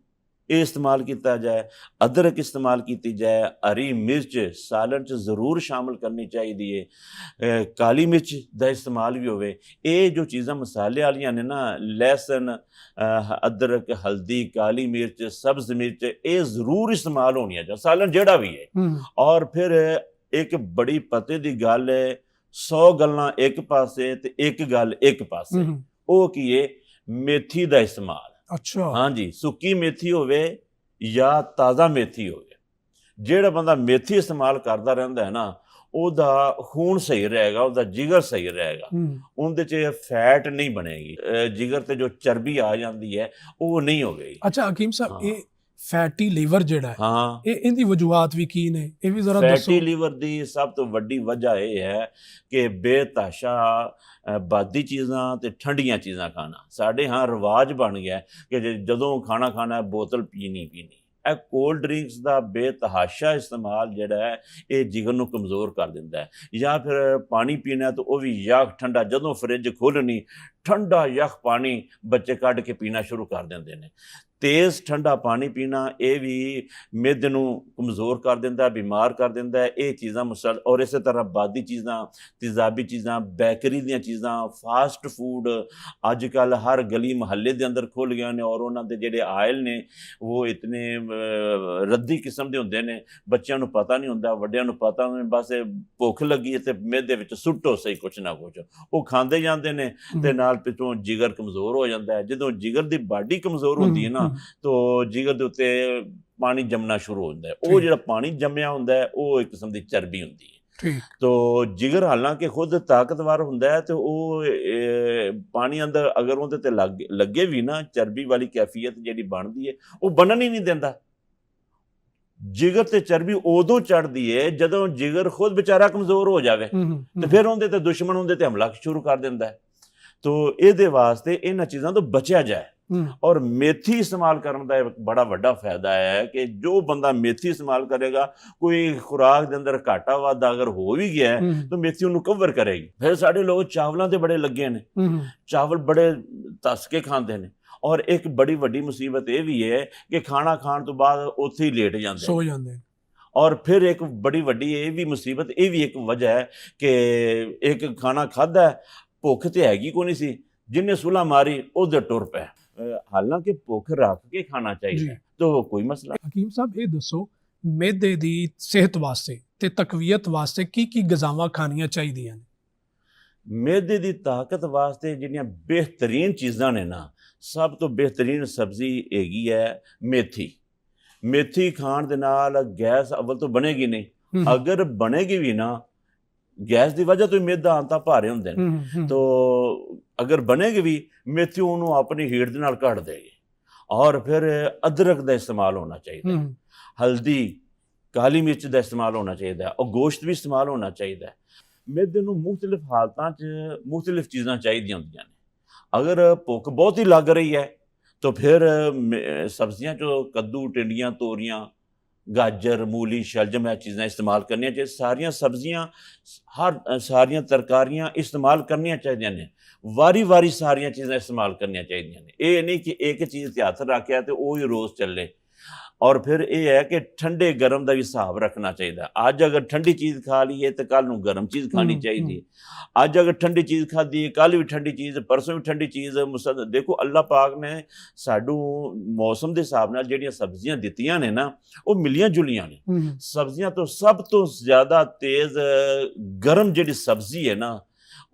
ਇਹ ਇਸਤੇਮਾਲ ਕੀਤਾ ਜਾਏ, ਅਦਰਕ ਇਸਤੇਮਾਲ ਕੀਤੀ ਜਾਏ, ਹਰੀ ਮਿਰਚ ਸਾਲਨ 'ਚ ਜ਼ਰੂਰ ਸ਼ਾਮਿਲ ਕਰਨੀ ਚਾਹੀਦੀ ਹੈ, ਕਾਲੀ ਮਿਰਚ ਦਾ ਇਸਤੇਮਾਲ ਵੀ ਹੋਵੇ। ਇਹ ਜੋ ਚੀਜ਼ਾਂ ਮਸਾਲੇ ਵਾਲੀਆਂ ਨੇ ਨਾ, ਲਹਿਸਨ, ਅਦਰਕ, ਹਲਦੀ, ਕਾਲੀ ਮਿਰਚ, ਸਬਜ਼ ਮਿਰਚ, ਇਹ ਜ਼ਰੂਰ ਇਸਤੇਮਾਲ ਹੋਣੀਆਂ ਚਾਹੀਦੀਆਂ, ਸਾਲਨ ਜਿਹੜਾ ਵੀ ਹੈ। ਔਰ ਫਿਰ ਇੱਕ ਬੜੀ ਪਤੇ ਦੀ ਗੱਲ ਹੈ, 100 ਗੱਲਾਂ ਇੱਕ ਪਾਸੇ ਤੇ ਇੱਕ ਗੱਲ ਇੱਕ ਪਾਸੇ, ਉਹ ਕੀ ਹੈ, ਮੇਥੀ ਦਾ ਇਸਤੇਮਾਲ। ਅੱਛਾ, ਹਾਂਜੀ, ਸੁੱਕੀ ਮੇਥੀ ਹੋਵੇ ਜਾਂ ਤਾਜ਼ਾ ਮੇਥੀ ਹੋਵੇ, ਜਿਹੜਾ ਬੰਦਾ ਮੇਥੀ ਇਸਤੇਮਾਲ ਕਰਦਾ ਰਹਿੰਦਾ ਹੈ ਨਾ, ਉਹਦਾ ਖੂਨ ਸਹੀ ਰਹੇਗਾ, ਉਹਦਾ ਜਿਗਰ ਸਹੀ ਰਹੇਗਾ, ਉਹਦੇ 'ਚ ਫੈਟ ਨਹੀਂ ਬਣੇਗੀ, ਜਿਗਰ ਤੇ ਜੋ ਚਰਬੀ ਆ ਜਾਂਦੀ ਹੈ ਉਹ ਨਹੀਂ ਹੋਵੇਗੀ। ਅੱਛਾ ਹਕੀਮ ਸਾਹਿਬ, ਇਹ ਫੈਟੀ ਲੀਵਰ ਜਿਹੜਾ ਹੈ, ਹਾਂ, ਇਹਦੀ ਵਜੂਹਾਤ ਵੀ ਕੀ ਨੇ, ਇਹ ਵੀ ਜ਼ਰਾ ਦੱਸੋ। ਫੈਟੀ ਲੀਵਰ ਦੀ ਸਭ ਤੋਂ ਵੱਡੀ ਵਜ੍ਹਾ ਇਹ ਹੈ ਕਿ ਬੇਤਾਸ਼ਾ ਬਾਦੀ ਚੀਜ਼ਾਂ ਤੇ ਠੰਡੀਆਂ ਚੀਜ਼ਾਂ ਖਾਣਾ। ਸਾਡੇ ਹਾਂ ਰਿਵਾਜ ਬਣ ਗਿਆ ਕਿ ਜਦੋਂ ਖਾਣਾ ਖਾਣਾ ਬੋਤਲ ਪੀਣੀ। ਇਹ ਕੋਲਡ ਡਰਿੰਕਸ ਦਾ ਬੇਤਹਾਸ਼ਾ ਇਸਤੇਮਾਲ ਜਿਹੜਾ ਹੈ, ਇਹ ਜਿਗਰ ਨੂੰ ਕਮਜ਼ੋਰ ਕਰ ਦਿੰਦਾ ਹੈ। ਜਾਂ ਫਿਰ ਪਾਣੀ ਪੀਣਾ ਤਾਂ ਉਹ ਵੀ ਯਖ ਠੰਡਾ, ਜਦੋਂ ਫਰਿੱਜ ਖੋਲ੍ਹਣੀ, ਠੰਡਾ ਯਖ ਪਾਣੀ ਬੱਚੇ ਕੱਢ ਕੇ ਪੀਣਾ ਸ਼ੁਰੂ ਕਰ ਦਿੰਦੇ ਨੇ। ਤੇਜ਼ ਠੰਡਾ ਪਾਣੀ ਪੀਣਾ, ਇਹ ਵੀ ਮਿਹਦੇ ਨੂੰ ਕਮਜ਼ੋਰ ਕਰ ਦਿੰਦਾ, ਬਿਮਾਰ ਕਰ ਦਿੰਦਾ। ਇਹ ਚੀਜ਼ਾਂ ਔਰ ਇਸੇ ਤਰ੍ਹਾਂ ਬਾਦੀ ਚੀਜ਼ਾਂ, ਤੇਜ਼ਾਬੀ ਚੀਜ਼ਾਂ, ਬੇਕਰੀ ਦੀਆਂ ਚੀਜ਼ਾਂ, ਫਾਸਟ ਫੂਡ ਅੱਜ ਕੱਲ੍ਹ ਹਰ ਗਲੀ ਮੁਹੱਲੇ ਦੇ ਅੰਦਰ ਖੁੱਲ੍ਹ ਗਏ ਨੇ, ਔਰ ਉਹਨਾਂ ਦੇ ਜਿਹੜੇ ਆਇਲ ਨੇ ਉਹ ਇਤਨੇ ਰੱਦੀ ਕਿਸਮ ਦੇ ਹੁੰਦੇ ਨੇ, ਬੱਚਿਆਂ ਨੂੰ ਪਤਾ ਨਹੀਂ ਹੁੰਦਾ, ਵੱਡਿਆਂ ਨੂੰ ਪਤਾ ਨਹੀਂ, ਬਸ ਇਹ ਭੁੱਖ ਲੱਗੀ ਤੇ ਮਿਹਦੇ ਵਿੱਚ ਸੁੱਟੋ ਸਹੀ ਕੁਛ ਨਾ ਕੁਛ, ਉਹ ਖਾਂਦੇ ਜਾਂਦੇ ਨੇ, ਤੇ ਨਾਲ ਪਿੱਛੋਂ ਜਿਗਰ ਕਮਜ਼ੋਰ ਹੋ ਜਾਂਦਾ ਹੈ। ਜਦੋਂ ਜਿਗਰ ਦੀ ਬਾਡੀ ਕਮਜ਼ੋਰ ਹੁੰਦੀ ਹੈ ਨਾ, ਤੋ ਜਿਗਰ ਦੇ ਉੱਤੇ ਪਾਣੀ ਜੰਮਣਾ ਸ਼ੁਰੂ ਹੋ ਜਾਂਦਾ ਹੈ। ਉਹ ਜਿਹੜਾ ਪਾਣੀ ਜੰਮਿਆ ਹੁੰਦਾ ਹੈ, ਉਹ ਇੱਕ ਕਿਸਮ ਦੀ ਚਰਬੀ ਹੁੰਦੀ ਹੈ। ਤੋ ਜਿਗਰ ਹਾਲਾਂਕਿ ਖੁਦ ਤਾਕਤਵਰ ਹੁੰਦਾ ਹੈ, ਤੇ ਉਹ ਪਾਣੀ ਅੰਦਰ ਅਗਰ ਉਹਦੇ ਤੇ ਲੱਗੇ ਵੀ ਨਾ, ਚਰਬੀ ਵਾਲੀ ਕੈਫੀਅਤ ਜਿਹੜੀ ਬਣਦੀ ਹੈ, ਉਹ ਬਣਨ ਹੀ ਨਹੀਂ ਦਿੰਦਾ। ਜਿਗਰ ਤੇ ਚਰਬੀ ਉਦੋਂ ਚੜ੍ਹਦੀ ਹੈ ਜਦੋਂ ਜਿਗਰ ਖੁਦ ਵਿਚਾਰਾ ਕਮਜ਼ੋਰ ਹੋ ਜਾਵੇ, ਤੇ ਫਿਰ ਉਹਦੇ ਤੇ ਦੁਸ਼ਮਣ ਉਹਦੇ ਤੇ ਹਮਲਾ ਸ਼ੁਰੂ ਕਰ ਦਿੰਦਾ ਹੈ। ਤੋ ਇਹਦੇ ਵਾਸਤੇ ਇਹਨਾਂ ਚੀਜ਼ਾਂ ਤੋਂ ਬਚਿਆ ਜਾਏ। ਔਰ ਮੇਥੀ ਇਸਤੇਮਾਲ ਕਰਨ ਦਾ ਇੱਕ ਬੜਾ ਵੱਡਾ ਫਾਇਦਾ ਹੈ ਕਿ ਜੋ ਬੰਦਾ ਮੇਥੀ ਇਸਤੇਮਾਲ ਕਰੇਗਾ, ਕੋਈ ਖੁਰਾਕ ਦੇ ਅੰਦਰ ਘਾਟਾ ਵਾਧਾ ਅਗਰ ਹੋ ਵੀ ਗਿਆ ਤਾਂ ਮੇਥੀ ਉਹਨੂੰ ਕਵਰ ਕਰੇਗੀ। ਫਿਰ ਸਾਡੇ ਲੋਕ ਚਾਵਲਾਂ ਤੇ ਬੜੇ ਲੱਗੇ ਨੇ, ਚਾਵਲ ਬੜੇ ਧੱਸ ਕੇ ਖਾਂਦੇ ਨੇ, ਔਰ ਇੱਕ ਬੜੀ ਵੱਡੀ ਮੁਸੀਬਤ ਇਹ ਵੀ ਹੈ ਕਿ ਖਾਣਾ ਖਾਣ ਤੋਂ ਬਾਅਦ ਉੱਥੇ ਹੀ ਲੇਟ ਜਾਂਦੇ, ਸੋ ਜਾਂਦੇ, ਔਰ ਫਿਰ ਇੱਕ ਬੜੀ ਵੱਡੀ ਇਹ ਵੀ ਮੁਸੀਬਤ, ਇਹ ਵੀ ਇੱਕ ਵਜ੍ਹਾ ਹੈ ਕਿ ਇੱਕ ਖਾਣਾ ਖਾਧਾ, ਭੁੱਖ ਤੇ ਹੈਗੀ ਕੋਈ ਨਹੀਂ ਸੀ, ਜਿਹਨੇ ਸੁਲਾ ਮਾਰੀ ਉਹਦੇ ਟੁਰ ਪਏ। ਹਾਲਾਂਕਿ ਭੁੱਖ ਰੱਖ ਕੇ ਖਾਣਾ ਚਾਹੀਦਾ ਤਾਂ ਕੋਈ ਮਸਲਾ। ਹਕੀਮ ਸਾਹਿਬ ਇਹ ਦੱਸੋ, ਮੈਦੇ ਦੀ ਸਿਹਤ ਵਾਸਤੇ ਤੇ ਤਕਵੀਅਤ ਵਾਸਤੇ ਕੀ ਕੀ ਗਜ਼ਾਵਾਂ ਖਾਣੀਆਂ ਚਾਹੀਦੀਆਂ ਨੇ? ਮੈਦੇ ਦੀ ਤਾਕਤ ਵਾਸਤੇ ਜਿਹੜੀਆਂ ਬਿਹਤਰੀਨ ਚੀਜ਼ਾਂ ਨੇ ਨਾ, ਸਭ ਤੋਂ ਬਿਹਤਰੀਨ ਸਬਜ਼ੀ ਹੈਗੀ ਹੈ ਮੇਥੀ। ਮੇਥੀ ਖਾਣ ਦੇ ਨਾਲ ਗੈਸ ਅਵਲ ਤੋਂ ਬਣੇਗੀ ਨਹੀਂ, ਅਗਰ ਬਣੇਗੀ ਵੀ ਨਾ, ਗੈਸ ਦੀ ਵਜ੍ਹਾ ਤੋਂ ਹੀ ਮੈਦਾ ਆਂਤਾ ਭਾਰੇ ਹੁੰਦੇ ਨੇ, ਤੋ ਅਗਰ ਬਣੇਗੀ ਵੀ ਮੇਥੀ ਉਹਨੂੰ ਆਪਣੀ ਹੀਟ ਦੇ ਨਾਲ ਕੱਢ ਦੇਗੀ। ਔਰ ਫਿਰ ਅਦਰਕ ਦਾ ਇਸਤੇਮਾਲ ਹੋਣਾ ਚਾਹੀਦਾ, ਹਲਦੀ, ਕਾਲੀ ਮਿਰਚ ਦਾ ਇਸਤੇਮਾਲ ਹੋਣਾ ਚਾਹੀਦਾ, ਔਰ ਗੋਸ਼ਤ ਵੀ ਇਸਤੇਮਾਲ ਹੋਣਾ ਚਾਹੀਦਾ। ਮੈਦੇ ਨੂੰ ਮੁਖਤਲਿਫ ਹਾਲਤਾਂ 'ਚ ਮੁਖਤਲਿਫ ਚੀਜ਼ਾਂ ਚਾਹੀਦੀਆਂ ਹੁੰਦੀਆਂ ਨੇ। ਅਗਰ ਭੁੱਖ ਬਹੁਤ ਹੀ ਲੱਗ ਰਹੀ ਹੈ ਤਾਂ ਫਿਰ ਸਬਜ਼ੀਆਂ 'ਚੋਂ ਕੱਦੂ, ਟਿੰਡੀਆਂ, ਤੋਰੀਆਂ, ਗਾਜਰ, ਮੂਲੀ, ਸ਼ਲਜਮ ਇਹ ਚੀਜ਼ਾਂ ਇਸਤੇਮਾਲ ਕਰਨੀਆਂ ਚਾਹੀਦੀਆਂ। ਸਾਰੀਆਂ ਸਬਜ਼ੀਆਂ, ਸਾਰੀਆਂ ਤਰਕਾਰੀਆਂ ਇਸਤੇਮਾਲ ਕਰਨੀਆਂ ਚਾਹੀਦੀਆਂ ਨੇ, ਵਾਰੀ ਵਾਰੀ ਸਾਰੀਆਂ ਚੀਜ਼ਾਂ ਇਸਤੇਮਾਲ ਕਰਨੀਆਂ ਚਾਹੀਦੀਆਂ ਨੇ। ਇਹ ਨਹੀਂ ਕਿ ਇੱਕ ਚੀਜ਼ 'ਤੇ ਹੱਥ ਰੱਖਿਆ ਤੇ ਉਹ ਹੀ ਰੋਜ਼ ਚੱਲੇ। ਔਰ ਫਿਰ ਇਹ ਹੈ ਕਿ ਠੰਡੇ ਗਰਮ ਦਾ ਵੀ ਹਿਸਾਬ ਰੱਖਣਾ ਚਾਹੀਦਾ। ਅੱਜ ਅਗਰ ਠੰਡੀ ਚੀਜ਼ ਖਾ ਲਈਏ ਤਾਂ ਕੱਲ੍ਹ ਨੂੰ ਗਰਮ ਚੀਜ਼ ਖਾਣੀ ਚਾਹੀਦੀ ਹੈ। ਅੱਜ ਅਗਰ ਠੰਡੀ ਚੀਜ਼ ਖਾਧੀ, ਕੱਲ੍ਹ ਵੀ ਠੰਡੀ ਚੀਜ਼, ਪਰਸੋਂ ਵੀ ਠੰਡੀ ਚੀਜ਼। ਦੇਖੋ ਅੱਲਾਹ ਪਾਕ ਨੇ ਸਾਨੂੰ ਮੌਸਮ ਦੇ ਹਿਸਾਬ ਨਾਲ ਜਿਹੜੀਆਂ ਸਬਜ਼ੀਆਂ ਦਿੱਤੀਆਂ ਨੇ ਨਾ, ਉਹ ਮਿਲੀਆਂ ਜੁਲੀਆਂ ਨੇ। ਸਬਜ਼ੀਆਂ ਤੋਂ ਸਭ ਤੋਂ ਜ਼ਿਆਦਾ ਤੇਜ਼ ਗਰਮ ਜਿਹੜੀ ਸਬਜ਼ੀ ਹੈ ਨਾ,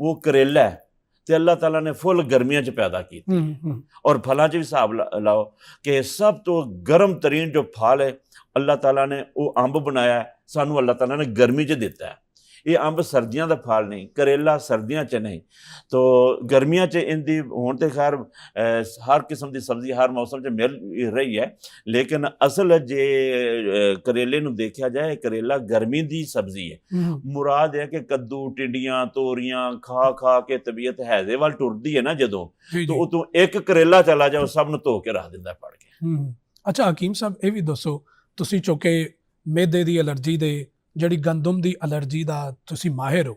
ਉਹ ਕਰੇਲਾ ਹੈ, ਤੇ ਅੱਲਾਹ ਤਾਲਾ ਨੇ ਫੁੱਲ ਗਰਮੀਆਂ 'ਚ ਪੈਦਾ ਕੀਤੀ। ਔਰ ਫਲਾਂ 'ਚ ਵੀ ਹਿਸਾਬ ਲਾਓ ਕਿ ਸਭ ਤੋਂ ਗਰਮ ਤਰੀਨ ਜੋ ਫਲ ਹੈ, ਅੱਲਾਹ ਤਾਲਾ ਨੇ ਉਹ ਅੰਬ ਬਣਾਇਆ, ਸਾਨੂੰ ਅੱਲਾਹ ਤਾਲਾ ਨੇ ਗਰਮੀ 'ਚ ਦਿੱਤਾ ਹੈ। ਇਹ ਅੰਬ ਸਰਦੀਆਂ ਦਾ ਫਲ ਨਹੀਂ, ਕਰੇਲਾ ਸਰਦੀਆਂ 'ਚ ਨਹੀਂ, ਤੋ ਗਰਮੀਆਂ 'ਚ ਇਹਦੀ ਹੁਣ ਤੇ ਖੈਰ ਹਰ ਕਿਸਮ ਦੀ ਸਬਜ਼ੀ ਹਰ ਮੌਸਮ 'ਚ ਮਿਲ ਰਹੀ ਹੈ, ਲੇਕਿਨ ਅਸਲ ਜੇ ਕਰੇਲੇ ਨੂੰ ਦੇਖਿਆ ਜਾਏ, ਕਰੇਲਾ ਗਰਮੀ ਦੀ ਸਬਜ਼ੀ ਹੈ। ਮੁਰਾਦ ਹੈ ਕਿ ਕੱਦੂ, ਟਿੰਡੀਆਂ, ਤੋਰੀਆਂ ਖਾ ਖਾ ਕੇ ਤਬੀਅਤ ਹੈਜ਼ੇ ਵੱਲ ਟੁਰਦੀ ਹੈ ਨਾ ਜਦੋਂ, ਤਾਂ ਉਹ ਤੋਂ ਇੱਕ ਕਰੇਲਾ ਚਲਾ ਜਾਓ, ਸਭ ਨੂੰ ਧੋ ਕੇ ਰੱਖ ਦਿੰਦਾ ਫੜ ਕੇ। ਅੱਛਾ ਹਕੀਮ ਸਾਹਿਬ, ਇਹ ਵੀ ਦੱਸੋ, ਤੁਸੀਂ ਚੁੱਕੇ ਮੈਦੇ ਦੀ ਐਲਰਜੀ ਦੇ, ਜਿਹੜੀ ਗੰਦਮ ਦੀ ਐਲਰਜੀ ਦਾ ਤੁਸੀਂ ਮਾਹਿਰ ਹੋ,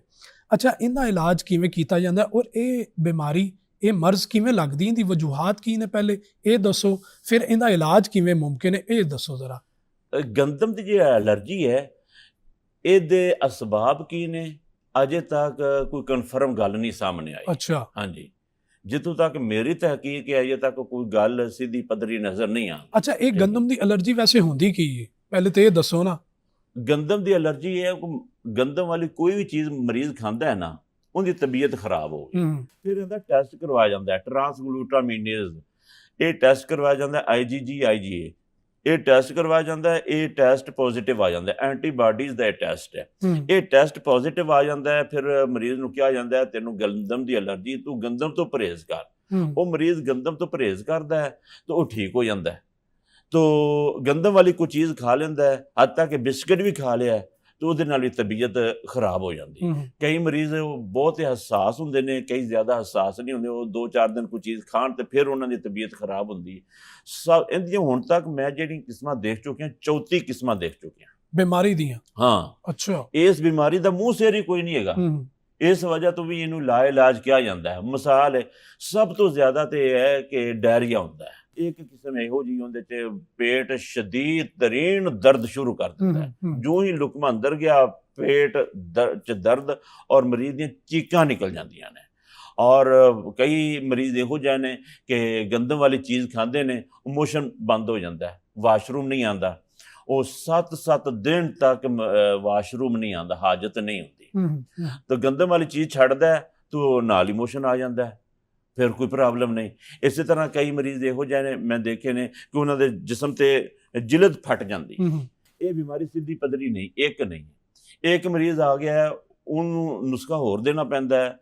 ਅੱਛਾ ਇਹਦਾ ਇਲਾਜ ਕਿਵੇਂ ਕੀਤਾ ਜਾਂਦਾ ਔਰ ਇਹ ਬਿਮਾਰੀ, ਇਹ ਮਰਜ਼ ਕਿਵੇਂ ਲੱਗਦੀ, ਇਹਦੀ ਵਜੂਹਾਤ ਕੀ ਨੇ, ਪਹਿਲੇ ਇਹ ਦੱਸੋ, ਫਿਰ ਇਹਦਾ ਇਲਾਜ ਕਿਵੇਂ ਮੁਮਕਿਨ ਹੈ, ਇਹ ਦੱਸੋ ਜ਼ਰਾ। ਗੰਦਮ ਦੀ ਜਿਹੜੀ ਐਲਰਜੀ ਹੈ, ਇਹਦੇ ਅਸਬਾਬ ਕੀ ਨੇ, ਅਜੇ ਤੱਕ ਕੋਈ ਕਨਫਰਮ ਗੱਲ ਨਹੀਂ ਸਾਹਮਣੇ ਆਈ। ਅੱਛਾ, ਹਾਂਜੀ, ਜਿੱਥੋਂ ਤੱਕ ਮੇਰੀ ਤਹਿਕੀਕ ਹੈ, ਅਜੇ ਤੱਕ ਕੋਈ ਗੱਲ ਸਿੱਧੀ ਪੱਧਰੀ ਨਜ਼ਰ ਨਹੀਂ ਆ। ਅੱਛਾ, ਇਹ ਗੰਦਮ ਦੀ ਐਲਰਜੀ ਵੈਸੇ ਹੁੰਦੀ ਕੀ ਹੈ, ਪਹਿਲੇ ਤੇ ਇਹ ਦੱਸੋ ਨਾ। ਗੰਦਮ ਦੀ ਐਲਰਜੀ ਹੈ, ਗੰਦਮ ਵਾਲੀ ਕੋਈ ਵੀ ਚੀਜ਼ ਮਰੀਜ਼ ਖਾਂਦਾ ਹੈ ਨਾ, ਉਹਦੀ ਤਬੀਅਤ ਖਰਾਬ ਹੋ ਗਈ। ਫਿਰ ਇਹਦਾ ਟੈਸਟ ਕਰਵਾਇਆ ਜਾਂਦਾ ਹੈ, ਟਰਾਂਸਗਲੂਟਾਮੀਨੇਜ਼, ਇਹ ਟੈਸਟ ਕਰਵਾਇਆ ਜਾਂਦਾ, IgG IgA, ਇਹ ਟੈਸਟ ਕਰਵਾਇਆ ਜਾਂਦਾ ਹੈ। ਇਹ ਟੈਸਟ ਪੋਜ਼ਿਟਿਵ ਆ ਜਾਂਦਾ, ਐਂਟੀਬਾਡੀਜ਼ ਦਾ ਇਹ ਟੈਸਟ ਹੈ। ਇਹ ਟੈਸਟ ਪੋਜ਼ਿਟਿਵ ਆ ਜਾਂਦਾ ਹੈ, ਫਿਰ ਮਰੀਜ਼ ਨੂੰ ਕਿਹਾ ਜਾਂਦਾ ਹੈ ਤੈਨੂੰ ਗੰਦਮ ਦੀ ਐਲਰਜੀ, ਤੂੰ ਗੰਦਮ ਤੋਂ ਪਰਹੇਜ਼ ਕਰ। ਉਹ ਮਰੀਜ਼ ਗੰਦਮ ਤੋਂ ਪਰਹੇਜ਼ ਕਰਦਾ ਹੈ ਤਾਂ ਉਹ ਠੀਕ ਹੋ ਜਾਂਦਾ ਹੈ। ਤੋ ਗੰਦਮ ਵਾਲੀ ਕੋਈ ਚੀਜ਼ ਖਾ ਲੈਂਦਾ ਹੈ, ਹੱਦ ਤੱਕ ਕਿ ਬਿਸਕਿਟ ਵੀ ਖਾ ਲਿਆ, ਤਾਂ ਉਹਦੇ ਨਾਲ ਵੀ ਤਬੀਅਤ ਖਰਾਬ ਹੋ ਜਾਂਦੀ। ਕਈ ਮਰੀਜ਼ ਬਹੁਤ ਹਸਾਸ ਹੁੰਦੇ ਨੇ, ਕਈ ਜ਼ਿਆਦਾ ਹਸਾਸ ਨਹੀਂ ਹੁੰਦੇ, ਉਹ 2-4 ਦਿਨ ਕੋਈ ਚੀਜ਼ ਖਾਣ ਤੇ ਫਿਰ ਉਹਨਾਂ ਦੀ ਤਬੀਅਤ ਖਰਾਬ ਹੁੰਦੀ। ਸਭ ਇਹਦੀਆਂ ਹੁਣ ਤੱਕ ਮੈਂ ਜਿਹੜੀ ਕਿਸਮਾਂ ਦੇਖ ਚੁੱਕਿਆ, 34 ਕਿਸਮਾਂ ਦੇਖ ਚੁੱਕਿਆ ਬਿਮਾਰੀ ਦੀਆਂ। ਹਾਂ, ਅੱਛਾ, ਇਸ ਬਿਮਾਰੀ ਦਾ ਮੂੰਹ ਸਿਰ ਹੀ ਕੋਈ ਨਹੀਂ ਹੈਗਾ। ਇਸ ਵਜ੍ਹਾ ਤੋਂ ਵੀ ਇਹਨੂੰ ਲਾ ਇਲਾਜ ਕਿਹਾ ਜਾਂਦਾ ਹੈ। ਮਿਸਾਲ ਹੈ, ਸਭ ਤੋਂ ਜ਼ਿਆਦਾ ਤੇ ਇਹ ਹੈ ਕਿ ਡਾਇਰੀਆ ਹੁੰਦਾ ਹੈ। ਇੱਕ ਕਿਸਮ ਇਹੋ ਜਿਹੀ ਉਹਦੇ 'ਚ ਪੇਟ ਸ਼ਦੀਦ ਤਰੀਨ ਦਰਦ ਸ਼ੁਰੂ ਕਰ ਦਿੰਦਾ ਹੈ। ਜੋ ਹੀ ਲੁਕਮਾ ਅੰਦਰ ਗਿਆ, ਪੇਟ 'ਚ ਦਰਦ ਔਰ ਮਰੀਜ਼ ਦੀਆਂ ਚੀਕਾਂ ਨਿਕਲ ਜਾਂਦੀਆਂ ਨੇ। ਔਰ ਕਈ ਮਰੀਜ਼ ਇਹੋ ਜਿਹੇ ਨੇ ਕਿ ਗੰਦਮ ਵਾਲੀ ਚੀਜ਼ ਖਾਂਦੇ ਨੇ, ਮੋਸ਼ਨ ਬੰਦ ਹੋ ਜਾਂਦਾ ਹੈ, ਵਾਸ਼ਰੂਮ ਨਹੀਂ ਆਉਂਦਾ, ਉਹ 7-7 ਦਿਨ ਤੱਕ ਵਾਸ਼ਰੂਮ ਨਹੀਂ ਆਉਂਦਾ, ਹਾਜਤ ਨਹੀਂ ਹੁੰਦੀ। ਤਾਂ ਗੰਦਮ ਵਾਲੀ ਚੀਜ਼ ਛੱਡਦਾ ਤਾਂ ਨਾਲ ਹੀ ਮੋਸ਼ਨ ਆ ਜਾਂਦਾ ਹੈ, ਫਿਰ ਕੋਈ ਪ੍ਰੋਬਲਮ ਨਹੀਂ। ਇਸੇ ਤਰ੍ਹਾਂ ਕਈ ਮਰੀਜ਼ ਇਹੋ ਜਿਹੇ ਨੇ ਮੈਂ ਦੇਖੇ ਨੇ ਕਿ ਉਹਨਾਂ ਦੇ ਜਿਸਮ ਤੇ ਜਿਲਦ ਫਟ ਜਾਂਦੀ। ਇਹ ਬਿਮਾਰੀ ਸਿੱਧੀ ਪੱਧਰੀ ਨਹੀਂ, ਇੱਕ ਨਹੀਂ। ਇੱਕ ਮਰੀਜ਼ ਆ ਗਿਆ, ਉਹਨੂੰ ਨੁਸਖਾ ਹੋਰ ਦੇਣਾ ਪੈਂਦਾ ਹੈ,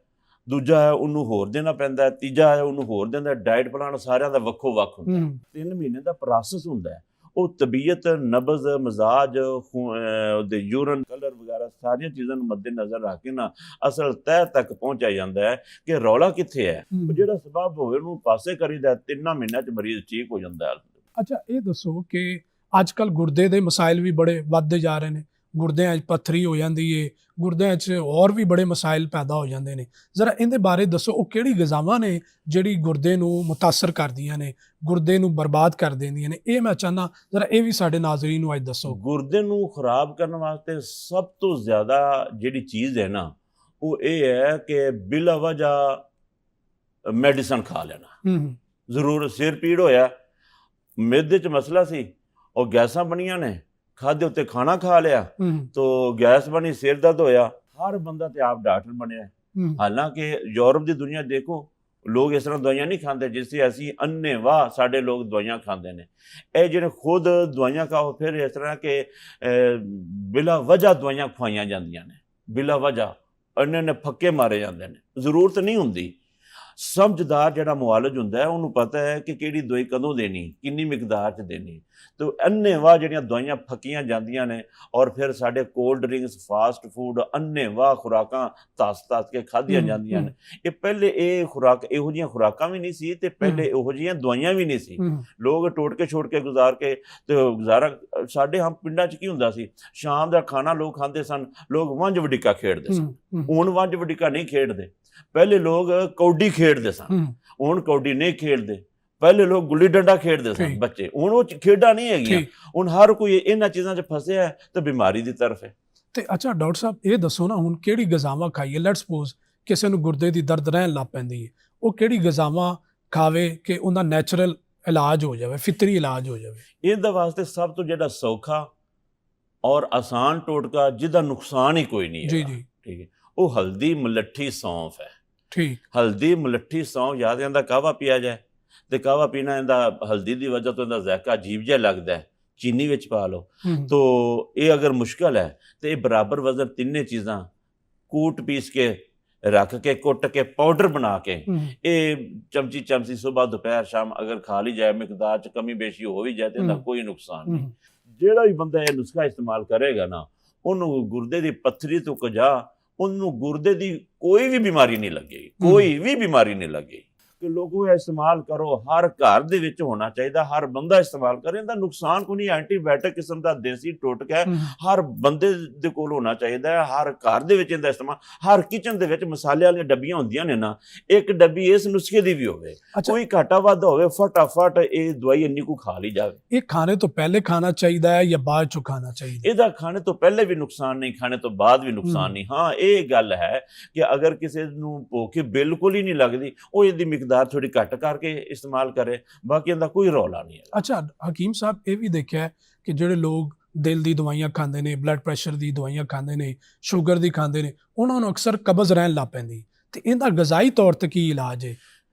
ਦੂਜਾ ਹੈ ਉਹਨੂੰ ਹੋਰ ਦੇਣਾ ਪੈਂਦਾ ਹੈ, ਤੀਜਾ ਹੈ ਉਹਨੂੰ ਹੋਰ ਦਿੰਦਾ। ਡਾਈਟ ਪਲਾਨ ਸਾਰਿਆਂ ਦਾ ਵੱਖੋ ਵੱਖ ਹੁੰਦਾ। 3 ਮਹੀਨੇ ਦਾ ਪ੍ਰੋਸੈਸ ਹੁੰਦਾ ਹੈ। ਉਹ ਤਬੀਅਤ, ਨਬਜ਼, ਮਜ਼ਾਜ, ਉਹਦੇ ਯੂਰਨ ਕਲਰ ਵਗੈਰਾ ਸਾਰੀਆਂ ਚੀਜ਼ਾਂ ਨੂੰ ਮੱਦੇ ਨਜ਼ਰ ਰੱਖ ਕੇ ਨਾ ਅਸਲ ਤਹਿ ਤੱਕ ਪਹੁੰਚਿਆ ਜਾਂਦਾ ਹੈ ਕਿ ਰੌਲਾ ਕਿੱਥੇ ਹੈ। ਉਹ ਜਿਹੜਾ ਸਬਬ ਹੋਵੇ ਉਹਨੂੰ ਪਾਸੇ ਕਰੀਦਾ, 3 ਮਹੀਨਿਆਂ 'ਚ ਮਰੀਜ਼ ਠੀਕ ਹੋ ਜਾਂਦਾ ਹੈ। ਅੱਛਾ, ਇਹ ਦੱਸੋ ਕਿ ਅੱਜ ਕੱਲ੍ਹ ਗੁਰਦੇ ਦੇ ਮਸਾਇਲ ਵੀ ਬੜੇ ਵੱਧਦੇ ਜਾ ਰਹੇ ਨੇ, ਗੁਰਦਿਆਂ 'ਚ ਪੱਥਰੀ ਹੋ ਜਾਂਦੀ ਏ, ਗੁਰਦਿਆਂ 'ਚ ਹੋਰ ਵੀ ਬੜੇ ਮਸਾਇਲ ਪੈਦਾ ਹੋ ਜਾਂਦੇ ਨੇ। ਜ਼ਰਾ ਇਹਦੇ ਬਾਰੇ ਦੱਸੋ, ਉਹ ਕਿਹੜੀ ਗ਼ਿਜ਼ਾਵਾਂ ਨੇ ਜਿਹੜੀ ਗੁਰਦੇ ਨੂੰ ਮੁਤਾਸਰ ਕਰਦੀਆਂ ਨੇ, ਗੁਰਦੇ ਨੂੰ ਬਰਬਾਦ ਕਰ ਦਿੰਦੀਆਂ ਨੇ? ਇਹ ਮੈਂ ਚਾਹੁੰਦਾ ਜ਼ਰਾ ਇਹ ਵੀ ਸਾਡੇ ਨਾਜ਼ਰੀਨ ਨੂੰ ਅੱਜ ਦੱਸੋ। ਗੁਰਦੇ ਨੂੰ ਖਰਾਬ ਕਰਨ ਵਾਸਤੇ ਸਭ ਤੋਂ ਜ਼ਿਆਦਾ ਜਿਹੜੀ ਚੀਜ਼ ਹੈ ਨਾ, ਉਹ ਇਹ ਹੈ ਕਿ ਬਿਲਾ ਵਜ੍ਹਾ ਮੈਡੀਸਨ ਖਾ ਲੈਣਾ। ਹੂੰ ਜ਼ਰੂਰ ਸਿਰ ਪੀੜ ਹੋਇਆ, ਮਿਹਦੇ 'ਚ ਮਸਲਾ ਸੀ, ਉਹ ਗੈਸਾਂ ਬਣੀਆਂ ਨੇ, ਖਾਦੇ ਉੱਤੇ ਖਾਣਾ ਖਾ ਲਿਆ ਹੂੰ ਤੋ ਗੈਸ ਬਣੀ, ਸਿਰ ਦਰਦ ਹੋਇਆ। ਹਰ ਬੰਦਾ ਤੇ ਆਪ ਡਾਕਟਰ ਬਣਿਆ। ਹੂੰ ਹਾਲਾਂਕਿ ਯੂਰਪ ਦੀ ਦੁਨੀਆ ਦੇਖੋ, ਲੋਕ ਇਸ ਤਰ੍ਹਾਂ ਦਵਾਈਆਂ ਨਹੀਂ ਖਾਂਦੇ ਜਿਸ ਤਰ੍ਹਾਂ ਅਸੀਂ ਅੰਨ੍ਹੇਵਾਹ ਸਾਡੇ ਲੋਕ ਦਵਾਈਆਂ ਖਾਂਦੇ ਨੇ। ਇਹ ਜਿਹੜੇ ਖੁਦ ਦਵਾਈਆਂ ਖਾਓ, ਫਿਰ ਇਸ ਤਰ੍ਹਾਂ ਕਿ ਬਿਲਾ ਵਜ੍ਹਾ ਦਵਾਈਆਂ ਖਵਾਈਆਂ ਜਾਂਦੀਆਂ ਨੇ, ਬਿਲਾ ਵਜ੍ਹਾ ਇੰਨੇ ਫੱਕੇ ਮਾਰੇ ਜਾਂਦੇ ਨੇ, ਜ਼ਰੂਰਤ ਨਹੀਂ ਹੁੰਦੀ। ਸਮਝਦਾਰ ਜਿਹੜਾ ਮੁਆਲਜ ਹੁੰਦਾ ਹੈ ਉਹਨੂੰ ਪਤਾ ਹੈ ਕਿ ਕਿਹੜੀ ਦਵਾਈ ਕਦੋਂ ਦੇਣੀ, ਕਿੰਨੀ ਮਿਕਦਾਰ 'ਚ ਦੇਣੀ। ਤੇ ਅੰਨ੍ਹੇਵਾਹ ਜਿਹੜੀਆਂ ਦਵਾਈਆਂ ਫੱਕੀਆਂ ਜਾਂਦੀਆਂ ਨੇ, ਔਰ ਫਿਰ ਸਾਡੇ ਕੋਲਡ ਡਰਿੰਕਸ, ਫਾਸਟ ਫੂਡ, ਅੰਨ੍ਹੇਵਾਹ ਖੁਰਾਕਾਂ ਧੱਸ ਕੇ ਖਾਧੀਆਂ ਜਾਂਦੀਆਂ ਨੇ। ਇਹ ਪਹਿਲੇ ਇਹ ਖੁਰਾਕ ਇਹੋ ਜਿਹੀਆਂ ਖੁਰਾਕਾਂ ਵੀ ਨਹੀਂ ਸੀ, ਤੇ ਪਹਿਲੇ ਇਹੋ ਜਿਹੀਆਂ ਦਵਾਈਆਂ ਵੀ ਨਹੀਂ ਸੀ। ਲੋਕ ਟੋਟ ਕੇ ਛੋੜ ਕੇ ਗੁਜ਼ਾਰ ਕੇ ਤੇ ਗੁਜ਼ਾਰਾ। ਸਾਡੇ ਹਮ ਪਿੰਡਾਂ 'ਚ ਕੀ ਹੁੰਦਾ ਸੀ, ਸ਼ਾਮ ਦਾ ਖਾਣਾ ਲੋਕ ਖਾਂਦੇ ਸਨ, ਲੋਕ ਵੰਝ ਵਡਿੱਕਾ ਖੇਡਦੇ ਸਨ। ਹੁਣ ਵੰਝ ਵਡਿੱਕਾ ਨਹੀਂ ਖੇਡਦੇ। ਪਹਿਲੇ ਲੋਕ ਕੌਡੀ ਖੇਡਦੇ ਸਨ, ਹੁਣ ਕੌਡੀ ਨਹੀਂ ਖੇਡਦੇ। ਪਹਿਲੇ ਲੋਕ ਗੁੱਲੀ ਡੰਡਾ ਖੇਡਦੇ ਸਨ ਬੱਚੇ, ਹੁਣ ਉਹ ਖੇਡਾਂ ਨਹੀਂ ਹੈਗੀਆਂ। ਹੁਣ ਹਰ ਕੋਈ ਇਹਨਾਂ ਚੀਜ਼ਾਂ 'ਚ ਫਸਿਆ ਹੈ ਤੇ ਬਿਮਾਰੀ ਦੀ ਤਰਫ ਹੈ। ਤੇ ਅੱਛਾ ਡਾਕਟਰ ਸਾਹਿਬ ਇਹ ਦੱਸੋ ਨਾ, ਹੁਣ ਕਿਹੜੀ ਗ਼ਿਜ਼ਾਵਾਂ ਖਾਈਏ? ਲੈਟਸ ਸਪੋਜ਼ ਕਿਸੇ ਨੂੰ ਗੁਰਦੇ ਦੀ ਦਰਦ ਰਹਿਣ ਲੱਗ ਪੈਂਦੀ ਹੈ, ਉਹ ਕਿਹੜੀ ਗ਼ਿਜ਼ਾਵਾਂ ਖਾਵੇ ਕਿ ਉਹਦਾ ਨੈਚੁਰਲ ਇਲਾਜ ਹੋ ਜਾਵੇ, ਫਿਤਰੀ ਇਲਾਜ ਹੋ ਜਾਵੇ? ਇਹਦੇ ਵਾਸਤੇ ਸਭ ਤੋਂ ਜਿਹੜਾ ਸੌਖਾ ਔਰ ਆਸਾਨ ਟੋਟਕਾ, ਜਿਹਦਾ ਨੁਕਸਾਨ ਹੀ ਕੋਈ ਨਹੀਂ ਹੈ, ਜੀ ਜੀ ਠੀਕ ਹੈ, ਉਹ ਹਲਦੀ ਮਲੱਠੀ ਸੌਂਫ ਹੈ। ਠੀਕ। ਹਲਦੀ ਮਲੱਠੀ ਸੌਂਫ, ਯਾਦ ਇਹਦਾ ਕਾਹਵਾ ਪੀਆ ਜਾਏ ਤੇ ਕਾਹਵਾ ਪੀਣਾ, ਇਹਦਾ ਹਲਦੀ ਦੀ ਵਜ੍ਹਾ ਤੋਂ ਇਹਦਾ ਜ਼ਾਇਕਾ ਅਜੀਬ ਜਿਹਾ ਲੱਗਦਾ ਹੈ, ਚੀਨੀ ਵਿੱਚ ਪਾ ਲਓ। ਤੋ ਇਹ ਅਗਰ ਮੁਸ਼ਕਲ ਹੈ ਤੇ ਇਹ ਬਰਾਬਰ ਵਜ਼ਨ ਤਿੰਨੇ ਚੀਜ਼ਾਂ ਕੂਟ ਪੀਸ ਕੇ ਰੱਖ ਕੇ, ਕੁੱਟ ਕੇ, ਪਾਊਡਰ ਬਣਾ ਕੇ, ਇਹ ਚਮਚੀ ਸੁਬਾਹ ਦੁਪਹਿਰ ਸ਼ਾਮ ਅਗਰ ਖਾ ਲਈ ਜਾਏ, ਮਿਕਦਾਰ 'ਚ ਕਮੀ ਬੇਸ਼ੀ ਹੋ ਵੀ ਜਾਏ ਤੇ ਇਹਦਾ ਕੋਈ ਨੁਕਸਾਨ ਨਹੀਂ। ਜਿਹੜਾ ਵੀ ਬੰਦਾ ਇਹ ਨੁਸਖਾ ਇਸਤੇਮਾਲ ਕਰੇਗਾ ਨਾ, ਉਹਨੂੰ ਗੁਰਦੇ ਦੀ ਪੱਥਰੀ ਤੋਂ ਕਜਾ, ਉਹਨੂੰ ਗੁਰਦੇ ਦੀ ਕੋਈ ਵੀ ਬਿਮਾਰੀ ਨਹੀਂ ਲੱਗੇਗੀ, ਕੋਈ ਵੀ ਬਿਮਾਰੀ ਨਹੀਂ ਲੱਗੇਗੀ। ਕਿ ਲੋਗੋ ਇਹ ਇਸਤੇਮਾਲ ਕਰੋ, ਹਰ ਘਰ ਦੇ ਵਿੱਚ ਹੋਣਾ ਚਾਹੀਦਾ, ਹਰ ਬੰਦਾ ਇਸਤੇਮਾਲ ਕਰੇ। ਇਹਦਾ ਨੁਕਸਾਨ ਕੋਈ ਨਹੀਂ, ਐਂਟੀਬਾਇਓਟਿਕ ਕਿਸਮ ਦਾ ਦੇਸੀ ਟੋਟਕਾ ਹੈ, ਹਰ ਬੰਦੇ ਦੇ ਕੋਲ ਹੋਣਾ ਚਾਹੀਦਾ ਹੈ। ਹਰ ਘਰ ਦੇ ਵਿੱਚ ਇਹਦਾ ਇਸਤੇਮਾਲ, ਹਰ ਕਿਚਨ ਦੇ ਵਿੱਚ ਮਸਾਲੇ ਵਾਲੀਆਂ ਡੱਬੀਆਂ ਹੁੰਦੀਆਂ ਨੇ ਨਾ, ਇੱਕ ਡੱਬੀ ਇਸ ਨੁਸਖੇ ਦੀ ਵੀ ਹੋਵੇ, ਕੋਈ ਘਾਟਾ ਵਾਧਾ ਹੋਵੇ, ਫਟਾਫਟ ਇਹ ਦਵਾਈ ਇੰਨੀ ਕੁ ਖਾ ਲਈ ਜਾਵੇ। ਇਹ ਖਾਣੇ ਤੋਂ ਪਹਿਲੇ ਖਾਣਾ ਚਾਹੀਦਾ ਹੈ ਜਾਂ ਬਾਅਦ ਚੋਂ ਖਾਣਾ ਚਾਹੀਦਾ? ਇਹਦਾ ਖਾਣੇ ਤੋਂ ਪਹਿਲੇ ਵੀ ਨੁਕਸਾਨ ਨਹੀਂ, ਖਾਣੇ ਤੋਂ ਬਾਅਦ ਵੀ ਨੁਕਸਾਨ ਨਹੀਂ। ਹਾਂ, ਇਹ ਗੱਲ ਹੈ ਕਿ ਅਗਰ ਕਿਸੇ ਨੂੰ ਭੁੱਖ ਬਿਲਕੁਲ ਹੀ ਨਹੀਂ ਲੱਗਦੀ, ਉਹ ਇਹਦੀ ਮਿਕਦਾਰ ਥੋੜੀ ਘੱਟ ਕਰਕੇ ਇਸਤੇਮਾਲ ਕਰੇ, ਬਾਕੀ ਇਹਦਾ ਕੋਈ ਰੌਲਾ ਨਹੀਂ ਹੈ। ਅੱਛਾ ਹਕੀਮ ਸਾਹਿਬ, ਇਹ ਵੀ ਦੇਖਿਆ ਕਿ ਜਿਹੜੇ ਲੋਕ ਦਿਲ ਦੀ ਦਵਾਈਆਂ ਖਾਂਦੇ ਨੇ, ਬਲੱਡ ਪ੍ਰੈਸ਼ਰ ਦੀ ਦਵਾਈਆਂ ਖਾਂਦੇ ਨੇ, ਸ਼ੂਗਰ ਦੀ ਖਾਂਦੇ ਨੇ, ਉਹਨਾਂ ਨੂੰ ਅਕਸਰ ਕਬਜ਼ ਰਹਿਣ ਲੱਗ ਪੈਂਦੀ, ਤੇ ਇਹਦਾ ਗ਼ਜ਼ਾਈ ਤੌਰ ਤੇ ਕੀ ਇਲਾਜ ਹੈ?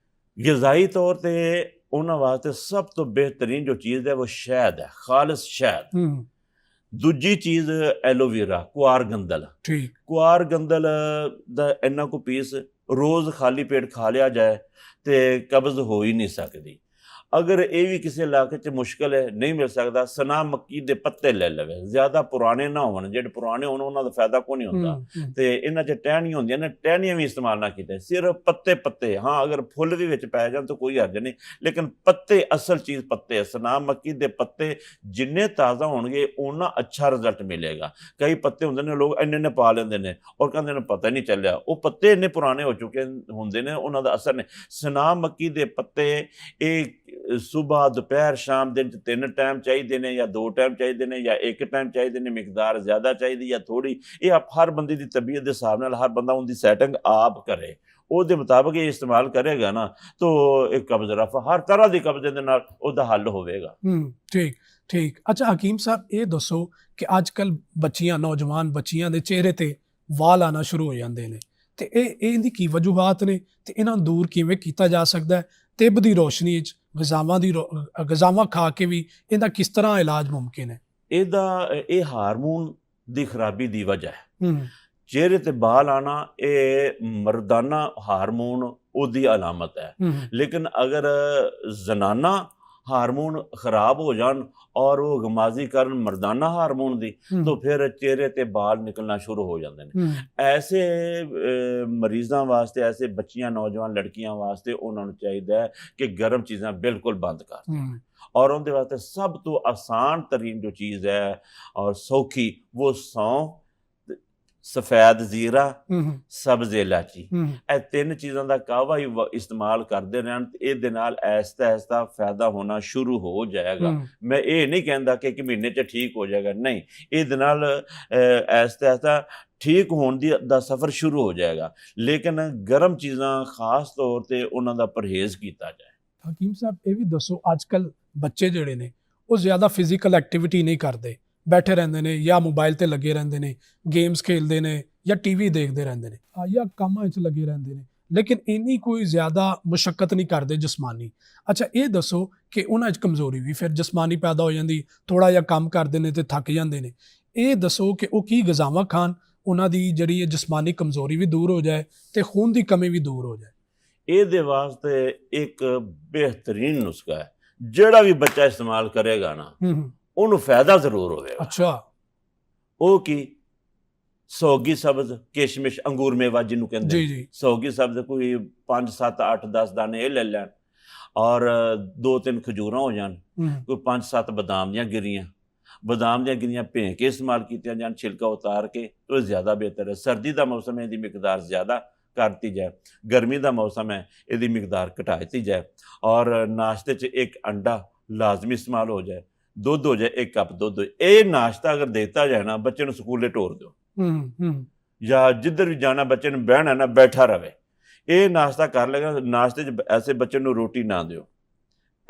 ਗ਼ਜ਼ਾਈ ਤੌਰ ਤੇ ਉਹਨਾਂ ਵਾਸਤੇ ਸਭ ਤੋਂ ਬਿਹਤਰੀਨ ਜੋ ਚੀਜ਼ ਹੈ ਉਹ ਸ਼ਹਿਦ ਹੈ, ਖਾਲਿਸ ਸ਼ਹਿਦ। ਦੂਜੀ ਚੀਜ਼ ਐਲੋਵੇਰਾ, ਕੁਆਰ ਗੰਦਲ। ਠੀਕ। ਕੁਆਰ ਗੰਦਲ ਦਾ ਇੰਨਾ ਕੁ ਪੀਸ ਰੋਜ਼ ਖਾਲੀ ਪੇਟ ਖਾ ਲਿਆ ਜਾਏ ਤੇ ਕਬਜ਼ ਹੋ ਹੀ ਨਹੀਂ ਸਕਦੀ। ਅਗਰ ਇਹ ਵੀ ਕਿਸੇ ਇਲਾਕੇ 'ਚ ਮੁਸ਼ਕਲ ਹੈ, ਨਹੀਂ ਮਿਲ ਸਕਦਾ, ਸਨਾ ਮੱਕੀ ਦੇ ਪੱਤੇ ਲੈ ਲਵੇ, ਜ਼ਿਆਦਾ ਪੁਰਾਣੇ ਨਾ ਹੋਣ, ਜਿਹੜੇ ਪੁਰਾਣੇ ਹੋਣ ਉਹਨਾਂ ਦਾ ਫਾਇਦਾ ਕੋਈ ਨਹੀਂ ਹੁੰਦਾ। ਤੇ ਇਹਨਾਂ 'ਚ ਟਹਿਣੀਆਂ ਹੁੰਦੀਆਂ ਨੇ, ਟਹਿਣੀਆਂ ਵੀ ਇਸਤੇਮਾਲ ਨਾ ਕੀਤੇ, ਸਿਰਫ ਪੱਤੇ। ਹਾਂ, ਅਗਰ ਫੁੱਲ ਵੀ ਵਿੱਚ ਪੈ ਜਾਣ ਤਾਂ ਕੋਈ ਹਰਜ ਨਹੀਂ, ਲੇਕਿਨ ਪੱਤੇ ਅਸਲ ਚੀਜ਼ ਪੱਤੇ। ਸਨਾ ਮੱਕੀ ਦੇ ਪੱਤੇ ਜਿੰਨੇ ਤਾਜ਼ਾ ਹੋਣਗੇ ਉਨਾ ਅੱਛਾ ਰਿਜ਼ਲਟ ਮਿਲੇਗਾ। ਕਈ ਪੱਤੇ ਹੁੰਦੇ ਨੇ ਲੋਕ ਇੰਨੇ ਪਾ ਲੈਂਦੇ ਨੇ ਔਰ ਕਹਿੰਦੇ ਨੇ ਪਤਾ ਨਹੀਂ ਚੱਲਿਆ, ਉਹ ਪੱਤੇ ਇੰਨੇ ਪੁਰਾਣੇ ਹੋ ਚੁੱਕੇ ਹੁੰਦੇ ਨੇ, ਉਹਨਾਂ ਦਾ ਅਸਰ ਨਹੀਂ। ਸਨਾ ਮੱਕੀ ਦੇ ਪੱਤੇ ਇਹ ਸੁਬਾਹ ਦੁਪਹਿਰ ਸ਼ਾਮ ਦਿਨ 'ਚ 3 ਟਾਈਮ ਚਾਹੀਦੇ ਨੇ, ਜਾਂ 2 ਟਾਈਮ ਚਾਹੀਦੇ ਨੇ, ਜਾਂ 1 ਟਾਈਮ ਚਾਹੀਦੇ ਨੇ, ਮਿਕਦਾਰ ਜ਼ਿਆਦਾ ਚਾਹੀਦੀ ਜਾਂ ਥੋੜੀ। ਇਹ ਹਰ ਬੰਦੇ ਦੀ ਤਬੀਅਤ ਦੇ ਹਿਸਾਬ ਨਾਲ ਹਰ ਬੰਦਾ ਉਹਦੀ ਸੈਟਿੰਗ ਆਪ ਕਰੇ, ਉਹਦੇ ਮੁਤਾਬਕ ਇਹ ਇਸਤੇਮਾਲ ਕਰੇਗਾ ਨਾ ਤਾਂ ਇਹ ਕਬਜ਼ ਰਫਾ, ਹਰ ਤਰ੍ਹਾਂ ਦੀ ਕਬਜ਼ ਦੇ ਨਾਲ ਉਹਦਾ ਹੱਲ ਹੋਵੇਗਾ। ਠੀਕ। ਅੱਛਾ ਹਕੀਮ ਸਾਹਿਬ, ਇਹ ਦੱਸੋ ਕਿ ਅੱਜ ਕੱਲ੍ਹ ਬੱਚੀਆਂ, ਨੌਜਵਾਨ ਬੱਚੀਆਂ ਦੇ ਚਿਹਰੇ ਤੇ ਵਾਲ ਆਉਣਾ ਸ਼ੁਰੂ ਹੋ ਜਾਂਦੇ ਨੇ, ਤੇ ਇਹਦੀ ਕੀ ਵਜੂਹਾਤ ਨੇ ਤੇ ਇਹਨਾਂ ਨੂੰ ਦੂਰ ਕਿਵੇਂ ਕੀਤਾ ਜਾ ਸਕਦਾ ਹੈ? ਤਿੱਬ ਦੀ ਰੋਸ਼ਨੀ 'ਚ ਗ਼ਿਜ਼ਾਵਾਂ ਖਾ ਕੇ ਵੀ ਇਹਦਾ ਕਿਸ ਤਰ੍ਹਾਂ ਇਲਾਜ ਮੁਮਕਿਨ ਹੈ? ਇਹ ਹਾਰਮੋਨ ਦੀ ਖਰਾਬੀ ਦੀ ਵਜ੍ਹਾ ਹੈ। ਚਿਹਰੇ ਤੇ ਬਾਲ ਆਣਾ ਇਹ ਮਰਦਾਨਾ ਹਾਰਮੋਨ ਉਹਦੀ ਅਲਾਮਤ ਹੈ। ਲੇਕਿਨ ਅਗਰ ਜ਼ਨਾਨਾ ਹਾਰਮੋਨ ਖਰਾਬ ਹੋ ਜਾਣ ਔਰ ਉਹ ਗਮਾਜ਼ੀ ਕਰਨ ਮਰਦਾਨਾ ਹਾਰਮੋਨ ਦੀ, ਤਾਂ ਫਿਰ ਚਿਹਰੇ ਤੇ ਬਾਲ ਨਿਕਲਣਾ ਸ਼ੁਰੂ ਹੋ ਜਾਂਦੇ ਨੇ। ਐਸੇ ਮਰੀਜ਼ਾਂ ਵਾਸਤੇ, ਐਸੇ ਬੱਚੀਆਂ, ਨੌਜਵਾਨ ਲੜਕੀਆਂ ਵਾਸਤੇ ਉਹਨਾਂ ਨੂੰ ਚਾਹੀਦਾ ਹੈ ਕਿ ਗਰਮ ਚੀਜ਼ਾਂ ਬਿਲਕੁਲ ਬੰਦ ਕਰ ਦੇਣ। ਔਰ ਉਹਦੇ ਵਾਸਤੇ ਸਭ ਤੋਂ ਆਸਾਨ ਤਰੀਨ ਜੋ ਚੀਜ਼ ਹੈ ਔਰ ਸੌਖੀ, ਉਹ ਸੌਂਫ, ਸਫੈਦ ਜ਼ੀਰਾ, ਸਬਜ਼ ਇਲਾਚੀ, ਇਹ 3 ਚੀਜ਼ਾਂ ਦਾ ਕਾਹਵਾ ਹੀ ਇਸਤੇਮਾਲ ਕਰਦੇ ਰਹਿਣ, ਇਹਦੇ ਨਾਲ ਐਸਤਾ ਐਸਤਾ ਫਾਇਦਾ ਹੋਣਾ ਸ਼ੁਰੂ ਹੋ ਜਾਏਗਾ। ਮੈਂ ਇਹ ਨਹੀਂ ਕਹਿੰਦਾ ਕਿ 1 ਮਹੀਨੇ 'ਚ ਠੀਕ ਹੋ ਜਾਏਗਾ, ਨਹੀਂ, ਇਹਦੇ ਨਾਲ ਐਸਤਾ ਐਸਤਾ ਠੀਕ ਹੋਣ ਦਾ ਸਫ਼ਰ ਸ਼ੁਰੂ ਹੋ ਜਾਏਗਾ। ਲੇਕਿਨ ਗਰਮ ਚੀਜ਼ਾਂ ਖਾਸ ਤੌਰ 'ਤੇ ਉਹਨਾਂ ਦਾ ਪਰਹੇਜ਼ ਕੀਤਾ ਜਾਏ। ਹਕੀਮ ਸਾਹਿਬ, ਇਹ ਵੀ ਦੱਸੋ, ਅੱਜ ਕੱਲ੍ਹ ਬੱਚੇ ਜਿਹੜੇ ਨੇ ਉਹ ਜ਼ਿਆਦਾ ਫਿਜ਼ੀਕਲ ਐਕਟੀਵਿਟੀ ਨਹੀਂ ਕਰਦੇ, ਬੈਠੇ ਰਹਿੰਦੇ ਨੇ ਜਾਂ ਮੋਬਾਈਲ ਤੇ ਲੱਗੇ ਰਹਿੰਦੇ ਨੇ, ਗੇਮਸ ਖੇਡਦੇ ਨੇ ਜਾਂ ਟੀਵੀ ਦੇਖਦੇ ਰਹਿੰਦੇ ਨੇ ਜਾਂ ਕੰਮਾਂ ਵਿੱਚ ਲੱਗੇ ਰਹਿੰਦੇ ਨੇ, ਲੇਕਿਨ ਇੰਨੀ ਕੋਈ ਜ਼ਿਆਦਾ ਮੁਸ਼ੱਕਤ ਨਹੀਂ ਕਰਦੇ ਜਿਸਮਾਨੀ। ਅੱਛਾ, ਇਹ ਦੱਸੋ ਕਿ ਉਹਨਾਂ 'ਚ ਕਮਜ਼ੋਰੀ ਵੀ ਫਿਰ ਜਿਸਮਾਨੀ ਪੈਦਾ ਹੋ ਜਾਂਦੀ, ਥੋੜ੍ਹਾ ਜਿਹਾ ਕੰਮ ਕਰਦੇ ਨੇ ਤੇ ਥੱਕ ਜਾਂਦੇ ਨੇ। ਇਹ ਦੱਸੋ ਕਿ ਉਹ ਕੀ ਗਜ਼ਾਵਾਂ ਖਾਣ ਉਹਨਾਂ ਦੀ ਜਿਹੜੀ ਇਹ ਜਿਸਮਾਨੀ ਕਮਜ਼ੋਰੀ ਵੀ ਦੂਰ ਹੋ ਜਾਏ ਤੇ ਖੂਨ ਦੀ ਕਮੀ ਵੀ ਦੂਰ ਹੋ ਜਾਏ। ਇਹਦੇ ਵਾਸਤੇ ਇੱਕ ਬਿਹਤਰੀਨ ਨੁਸਖਾ ਹੈ, ਜਿਹੜਾ ਵੀ ਬੱਚਾ ਇਸਤੇਮਾਲ ਕਰੇਗਾ ਨਾ ਉਹਨੂੰ ਫਾਇਦਾ ਜ਼ਰੂਰ ਹੋਵੇਗਾ। ਅੱਛਾ, ਉਹ ਕੀ? ਸੌਗੀ ਸਬਜ਼, ਕਿਸ਼ਮਿਸ਼, ਅੰਗੂਰ ਮੇਵਾ ਜਿਹਨੂੰ ਕਹਿੰਦੇ ਜੀ। ਸੌਗੀ ਸਬਜ਼ ਕੋਈ 5 7 8 10 ਦਾਣੇ ਇਹ ਲੈ ਲੈਣ ਔਰ 2-3 ਖਜੂਰਾਂ ਹੋ ਜਾਣ, ਕੋਈ 5-7 ਬਦਾਮ ਦੀਆਂ ਗਿਰੀਆਂ ਭੇਂ ਕੇ ਇਸਤੇਮਾਲ ਕੀਤੀਆਂ ਜਾਣ, ਛਿਲਕਾ ਉਤਾਰ ਕੇ, ਉਹ ਜ਼ਿਆਦਾ ਬਿਹਤਰ ਹੈ। ਸਰਦੀ ਦਾ ਮੌਸਮ ਹੈ, ਇਹਦੀ ਮਿਕਦਾਰ ਜ਼ਿਆਦਾ ਕਰਤੀ ਜਾਏ, ਗਰਮੀ ਦਾ ਮੌਸਮ ਹੈ, ਇਹਦੀ ਮਿਕਦਾਰ ਘਟਾ ਦਿੱਤੀ ਜਾਏ। ਔਰ ਨਾਸ਼ਤੇ 'ਚ 1 ਅੰਡਾ ਲਾਜ਼ਮੀ ਇਸਤੇਮਾਲ ਹੋ ਜਾਏ, ਦੁੱਧ ਹੋ ਜਾਏ, 1 ਕੱਪ ਦੁੱਧ। ਇਹ ਨਾਸ਼ਤਾ ਅਗਰ ਦੇਤਾ ਜਾਏ ਨਾ, ਬੱਚੇ ਨੂੰ ਸਕੂਲੇ ਟੋਰ ਦਿਓ ਜਾਂ ਜਿੱਧਰ ਵੀ ਜਾਣਾ ਬੱਚੇ ਨੂੰ ਬਹਿਣਾ ਨਾ, ਬੈਠਾ ਰਵੇ, ਇਹ ਨਾਸ਼ਤਾ ਕਰ ਲੇਗਾ। ਨਾਸ਼ਤੇ 'ਚ ਐਸੇ ਬੱਚੇ ਨੂੰ ਰੋਟੀ ਨਾ ਦਿਓ,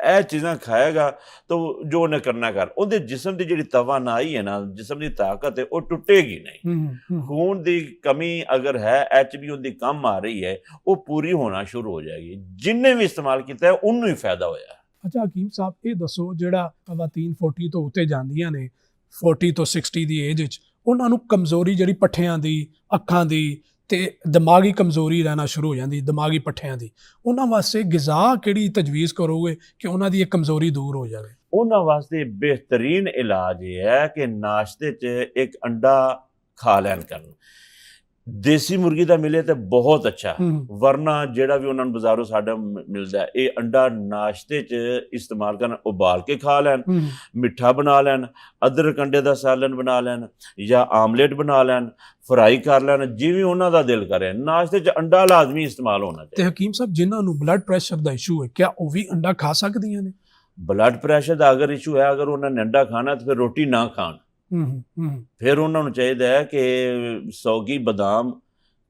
ਇਹ ਚੀਜ਼ਾਂ ਖਾਏਗਾ ਤਾਂ ਜੋ ਉਹਨੇ ਕਰਨਾ ਕਰ, ਉਹਦੇ ਜਿਸਮ ਦੀ ਜਿਹੜੀ ਤਵਾਨਾਈ ਹੈ ਨਾ, ਜਿਸਮ ਦੀ ਤਾਕਤ ਹੈ, ਉਹ ਟੁੱਟੇਗੀ ਨਹੀਂ। ਖੂਨ ਦੀ ਕਮੀ ਅਗਰ ਹੈ, HB ਉਹਦੀ ਕਮ ਆ ਰਹੀ ਹੈ, ਉਹ ਪੂਰੀ ਹੋਣਾ ਸ਼ੁਰੂ ਹੋ ਜਾਏਗੀ। ਜਿੰਨੇ ਵੀ ਇਸਤੇਮਾਲ ਕੀਤਾ ਹੈ ਉਹਨੂੰ ਹੀ ਫਾਇਦਾ ਹੋਇਆ। ਅੱਛਾ ਹਕੀਮ ਸਾਹਿਬ, ਇਹ ਦੱਸੋ, ਜਿਹੜਾ ਖਵਾਤੀਨ 40 ਤੋਂ ਉੱਤੇ ਜਾਂਦੀਆਂ ਨੇ, 40 ਤੋਂ 60 ਦੀ ਏਜ ਵਿੱਚ, ਉਹਨਾਂ ਨੂੰ ਕਮਜ਼ੋਰੀ ਜਿਹੜੀ ਪੱਠਿਆਂ ਦੀ, ਅੱਖਾਂ ਦੀ ਤੇ ਦਿਮਾਗੀ ਕਮਜ਼ੋਰੀ ਰਹਿਣਾ ਸ਼ੁਰੂ ਹੋ ਜਾਂਦੀ, ਦਿਮਾਗੀ ਪੱਠਿਆਂ ਦੀ, ਉਹਨਾਂ ਵਾਸਤੇ ਗਿਜ਼ਾ ਕਿਹੜੀ ਤਜਵੀਜ਼ ਕਰੋਗੇ ਕਿ ਉਹਨਾਂ ਦੀ ਇਹ ਕਮਜ਼ੋਰੀ ਦੂਰ ਹੋ ਜਾਵੇ? ਉਹਨਾਂ ਵਾਸਤੇ ਬਿਹਤਰੀਨ ਇਲਾਜ ਇਹ ਹੈ ਕਿ ਨਾਸ਼ਤੇ 'ਚ 1 ਅੰਡਾ ਖਾ ਲੈਣ ਕਰਨ। ਦੇਸੀ ਮੁਰਗੀ ਦਾ ਮਿਲੇ ਤੇ ਬਹੁਤ ਅੱਛਾ, ਵਰਨਾ ਜਿਹੜਾ ਵੀ ਉਹਨਾਂ ਨੂੰ ਬਾਜ਼ਾਰੋਂ ਸਾਡਾ ਮਿਲਦਾ ਹੈ, ਇਹ ਅੰਡਾ ਨਾਸ਼ਤੇ 'ਚ ਇਸਤੇਮਾਲ ਕਰਨ, ਉਬਾਲ ਕੇ ਖਾ ਲੈਣ, ਮਿੱਠਾ ਬਣਾ ਲੈਣ, ਅਦਰਕ ਅੰਡੇ ਦਾ ਸਾਲਨ ਬਣਾ ਲੈਣ ਜਾਂ ਆਮਲੇਟ ਬਣਾ ਲੈਣ, ਫਰਾਈ ਕਰ ਲੈਣ, ਜਿਵੇਂ ਉਹਨਾਂ ਦਾ ਦਿਲ ਕਰੇ। ਨਾਸ਼ਤੇ 'ਚ ਅੰਡਾ ਲਾਜ਼ਮੀ ਇਸਤੇਮਾਲ ਹੋਣਾ ਚਾਹੀਦਾ। ਤੇ ਹਕੀਮ ਸਾਹਿਬ, ਜਿਨ੍ਹਾਂ ਨੂੰ ਬਲੱਡ ਪ੍ਰੈਸ਼ਰ ਦਾ ਇਸ਼ੂ ਹੈ, ਕਿਆ ਉਹ ਵੀ ਅੰਡਾ ਖਾ ਸਕਦੀਆਂ ਨੇ? ਬਲੱਡ ਪ੍ਰੈਸ਼ਰ ਦਾ ਅਗਰ ਇਸ਼ੂ ਹੈ, ਅਗਰ ਉਹਨਾਂ ਨੇ ਅੰਡਾ ਖਾਣਾ ਤਾਂ ਫਿਰ ਰੋਟੀ ਨਾ ਖਾਣ। ਫਿਰ ਉਹਨਾਂ ਨੂੰ ਚਾਹੀਦਾ ਹੈ ਕਿ ਸੌਗੀ, ਬਦਾਮ,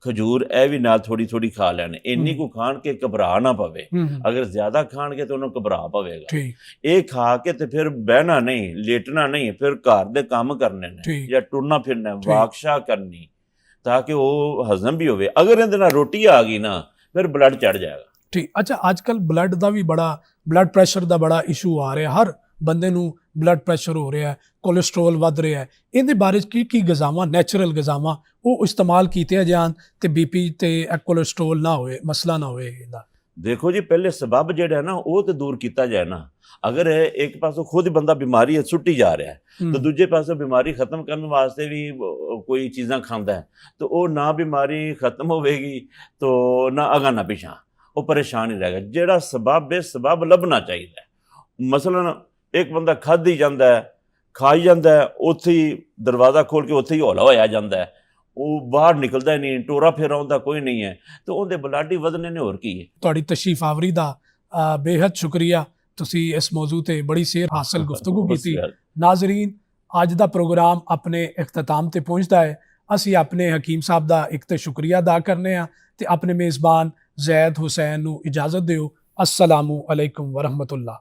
ਖਜੂਰ, ਇਹ ਵੀ ਨਾਲ ਥੋੜੀ ਥੋੜੀ ਖਾ ਲੈਣ। ਇੰਨੀ ਕੁ ਖਾਣ ਕੇ ਘਬਰਾ ਨਾ ਪਵੇ, ਅਗਰ ਜ਼ਿਆਦਾ ਖਾਣਗੇ ਤਾਂ ਉਹਨੂੰ ਘਬਰਾ ਪਵੇਗਾ। ਇਹ ਖਾ ਕੇ ਤੇ ਫਿਰ ਬਹਿਣਾ ਨਹੀਂ, ਲੇਟਣਾ ਨਹੀਂ, ਫਿਰ ਘਰ ਦੇ ਕੰਮ ਕਰਨੇ ਨੇ ਜਾਂ ਟੁਰਨਾ ਫਿਰਨਾ, ਵਾਕਸ਼ਾ ਕਰਨੀ, ਤਾਂ ਕਿ ਉਹ ਹਜ਼ਮ ਵੀ ਹੋਵੇ। ਅਗਰ ਇਹਦੇ ਨਾਲ ਰੋਟੀ ਆ ਗਈ ਨਾ, ਫਿਰ ਬਲੱਡ ਚੜ ਜਾਏਗਾ। ਠੀਕ। ਅੱਛਾ, ਅੱਜ ਕੱਲ੍ਹ ਬਲੱਡ ਪ੍ਰੈਸ਼ਰ ਦਾ ਬੜਾ ਇਸ਼ੂ ਆ ਰਿਹਾ, ਹਰ ਬੰਦੇ ਨੂੰ ਬਲੱਡ ਪ੍ਰੈਸ਼ਰ ਹੋ ਰਿਹਾ ਹੈ, ਕੋਲੇਸਟ੍ਰੋਲ ਵੱਧ ਰਿਹਾ ਹੈ। ਇਹਦੇ ਬਾਰੇ ਕੀ ਗਜ਼ਾਵਾਂ, ਨੈਚੁਰਲ ਗਜ਼ਾਵਾਂ ਉਹ ਇਸਤੇਮਾਲ ਕੀਤੀਆਂ ਜਾਣ ਤੇ BP ਤੇ ਕੋਲੇਸਟ੍ਰੋਲ ਨਾ ਹੋਵੇ, ਮਸਲਾ ਨਾ ਹੋਵੇ ਇਹਦਾ? ਦੇਖੋ ਜੀ, ਪਹਿਲੇ ਸਬਬ ਜਿਹੜਾ ਹੈ ਨਾ, ਉਹ ਤੇ ਦੂਰ ਕੀਤਾ ਜਾਏ ਨਾ। ਅਗਰ ਇੱਕ ਪਾਸੋਂ ਖੁਦ ਬੰਦਾ ਬਿਮਾਰੀ ਸੁੱਟੀ ਜਾ ਰਿਹਾ ਹੈ, ਤਾਂ ਦੂਜੇ ਪਾਸੋਂ ਬਿਮਾਰੀ ਖਤਮ ਕਰਨ ਵਾਸਤੇ ਵੀ ਕੋਈ ਚੀਜ਼ਾਂ ਖਾਂਦਾ ਹੈ, ਤਾਂ ਉਹ ਨਾ ਬਿਮਾਰੀ ਖਤਮ ਹੋਵੇਗੀ, ਤਾਂ ਨਾ ਅਗਾ ਨਾ ਪਿਛਾਂ, ਉਹ ਪਰੇਸ਼ਾਨ ਹੀ ਰਹੇਗਾ। ਜਿਹੜਾ ਸਬਬ ਹੈ, ਸਬਬ ਲੱਭਣਾ ਚਾਹੀਦਾ ਹੈ। ਮਸਲਨ ਇੱਕ ਬੰਦਾ ਖਾਧੀ ਜਾਂਦਾ ਹੈ, ਖਾਈ ਜਾਂਦਾ ਹੈ, ਉੱਥੇ ਹੀ ਦਰਵਾਜ਼ਾ ਖੋਲ੍ਹ ਕੇ ਉੱਥੇ ਹੀ ਹੌਲਾ ਹੋਇਆ ਜਾਂਦਾ ਹੈ, ਉਹ ਬਾਹਰ ਨਿਕਲਦਾ ਹੀ ਨਹੀਂ, ਟੋਰਾ ਫੇਰਾ ਉਹਦਾ ਕੋਈ ਨਹੀਂ ਹੈ, ਤਾਂ ਉਹਦੇ ਬਲੱਡ ਹੀ ਵਧਣੇ ਨੇ, ਹੋਰ ਕੀ ਹੈ। ਤੁਹਾਡੀ ਤਸ਼ਰੀਫ ਆਵਰੀ ਦਾ ਬੇਹੱਦ ਸ਼ੁਕਰੀਆ। ਤੁਸੀਂ ਇਸ ਮੌਜੂ ਤੇ ਬੜੀ ਸੇਰ ਹਾਸਲ ਗੁਫ਼ਤਗੂ ਕੀਤੀ। ਨਾਜ਼ਰੀਨ, ਅੱਜ ਦਾ ਪ੍ਰੋਗਰਾਮ ਆਪਣੇ ਇਖਤਤਾਮ ਤੇ ਪਹੁੰਚਦਾ ਹੈ। ਅਸੀਂ ਆਪਣੇ ਹਕੀਮ ਸਾਹਿਬ ਦਾ ਇੱਕ ਤੇ ਸ਼ੁਕਰੀਆ ਅਦਾ ਕਰਨੇ ਆ ਤੇ ਆਪਣੇ ਮੇਜ਼ਬਾਨ ਜ਼ੈਦ ਹੁਸੈਨ ਨੂੰ ਇਜਾਜ਼ਤ ਦਿਓ। अस्सलामु अलैकुम वरहमतुल्लाह।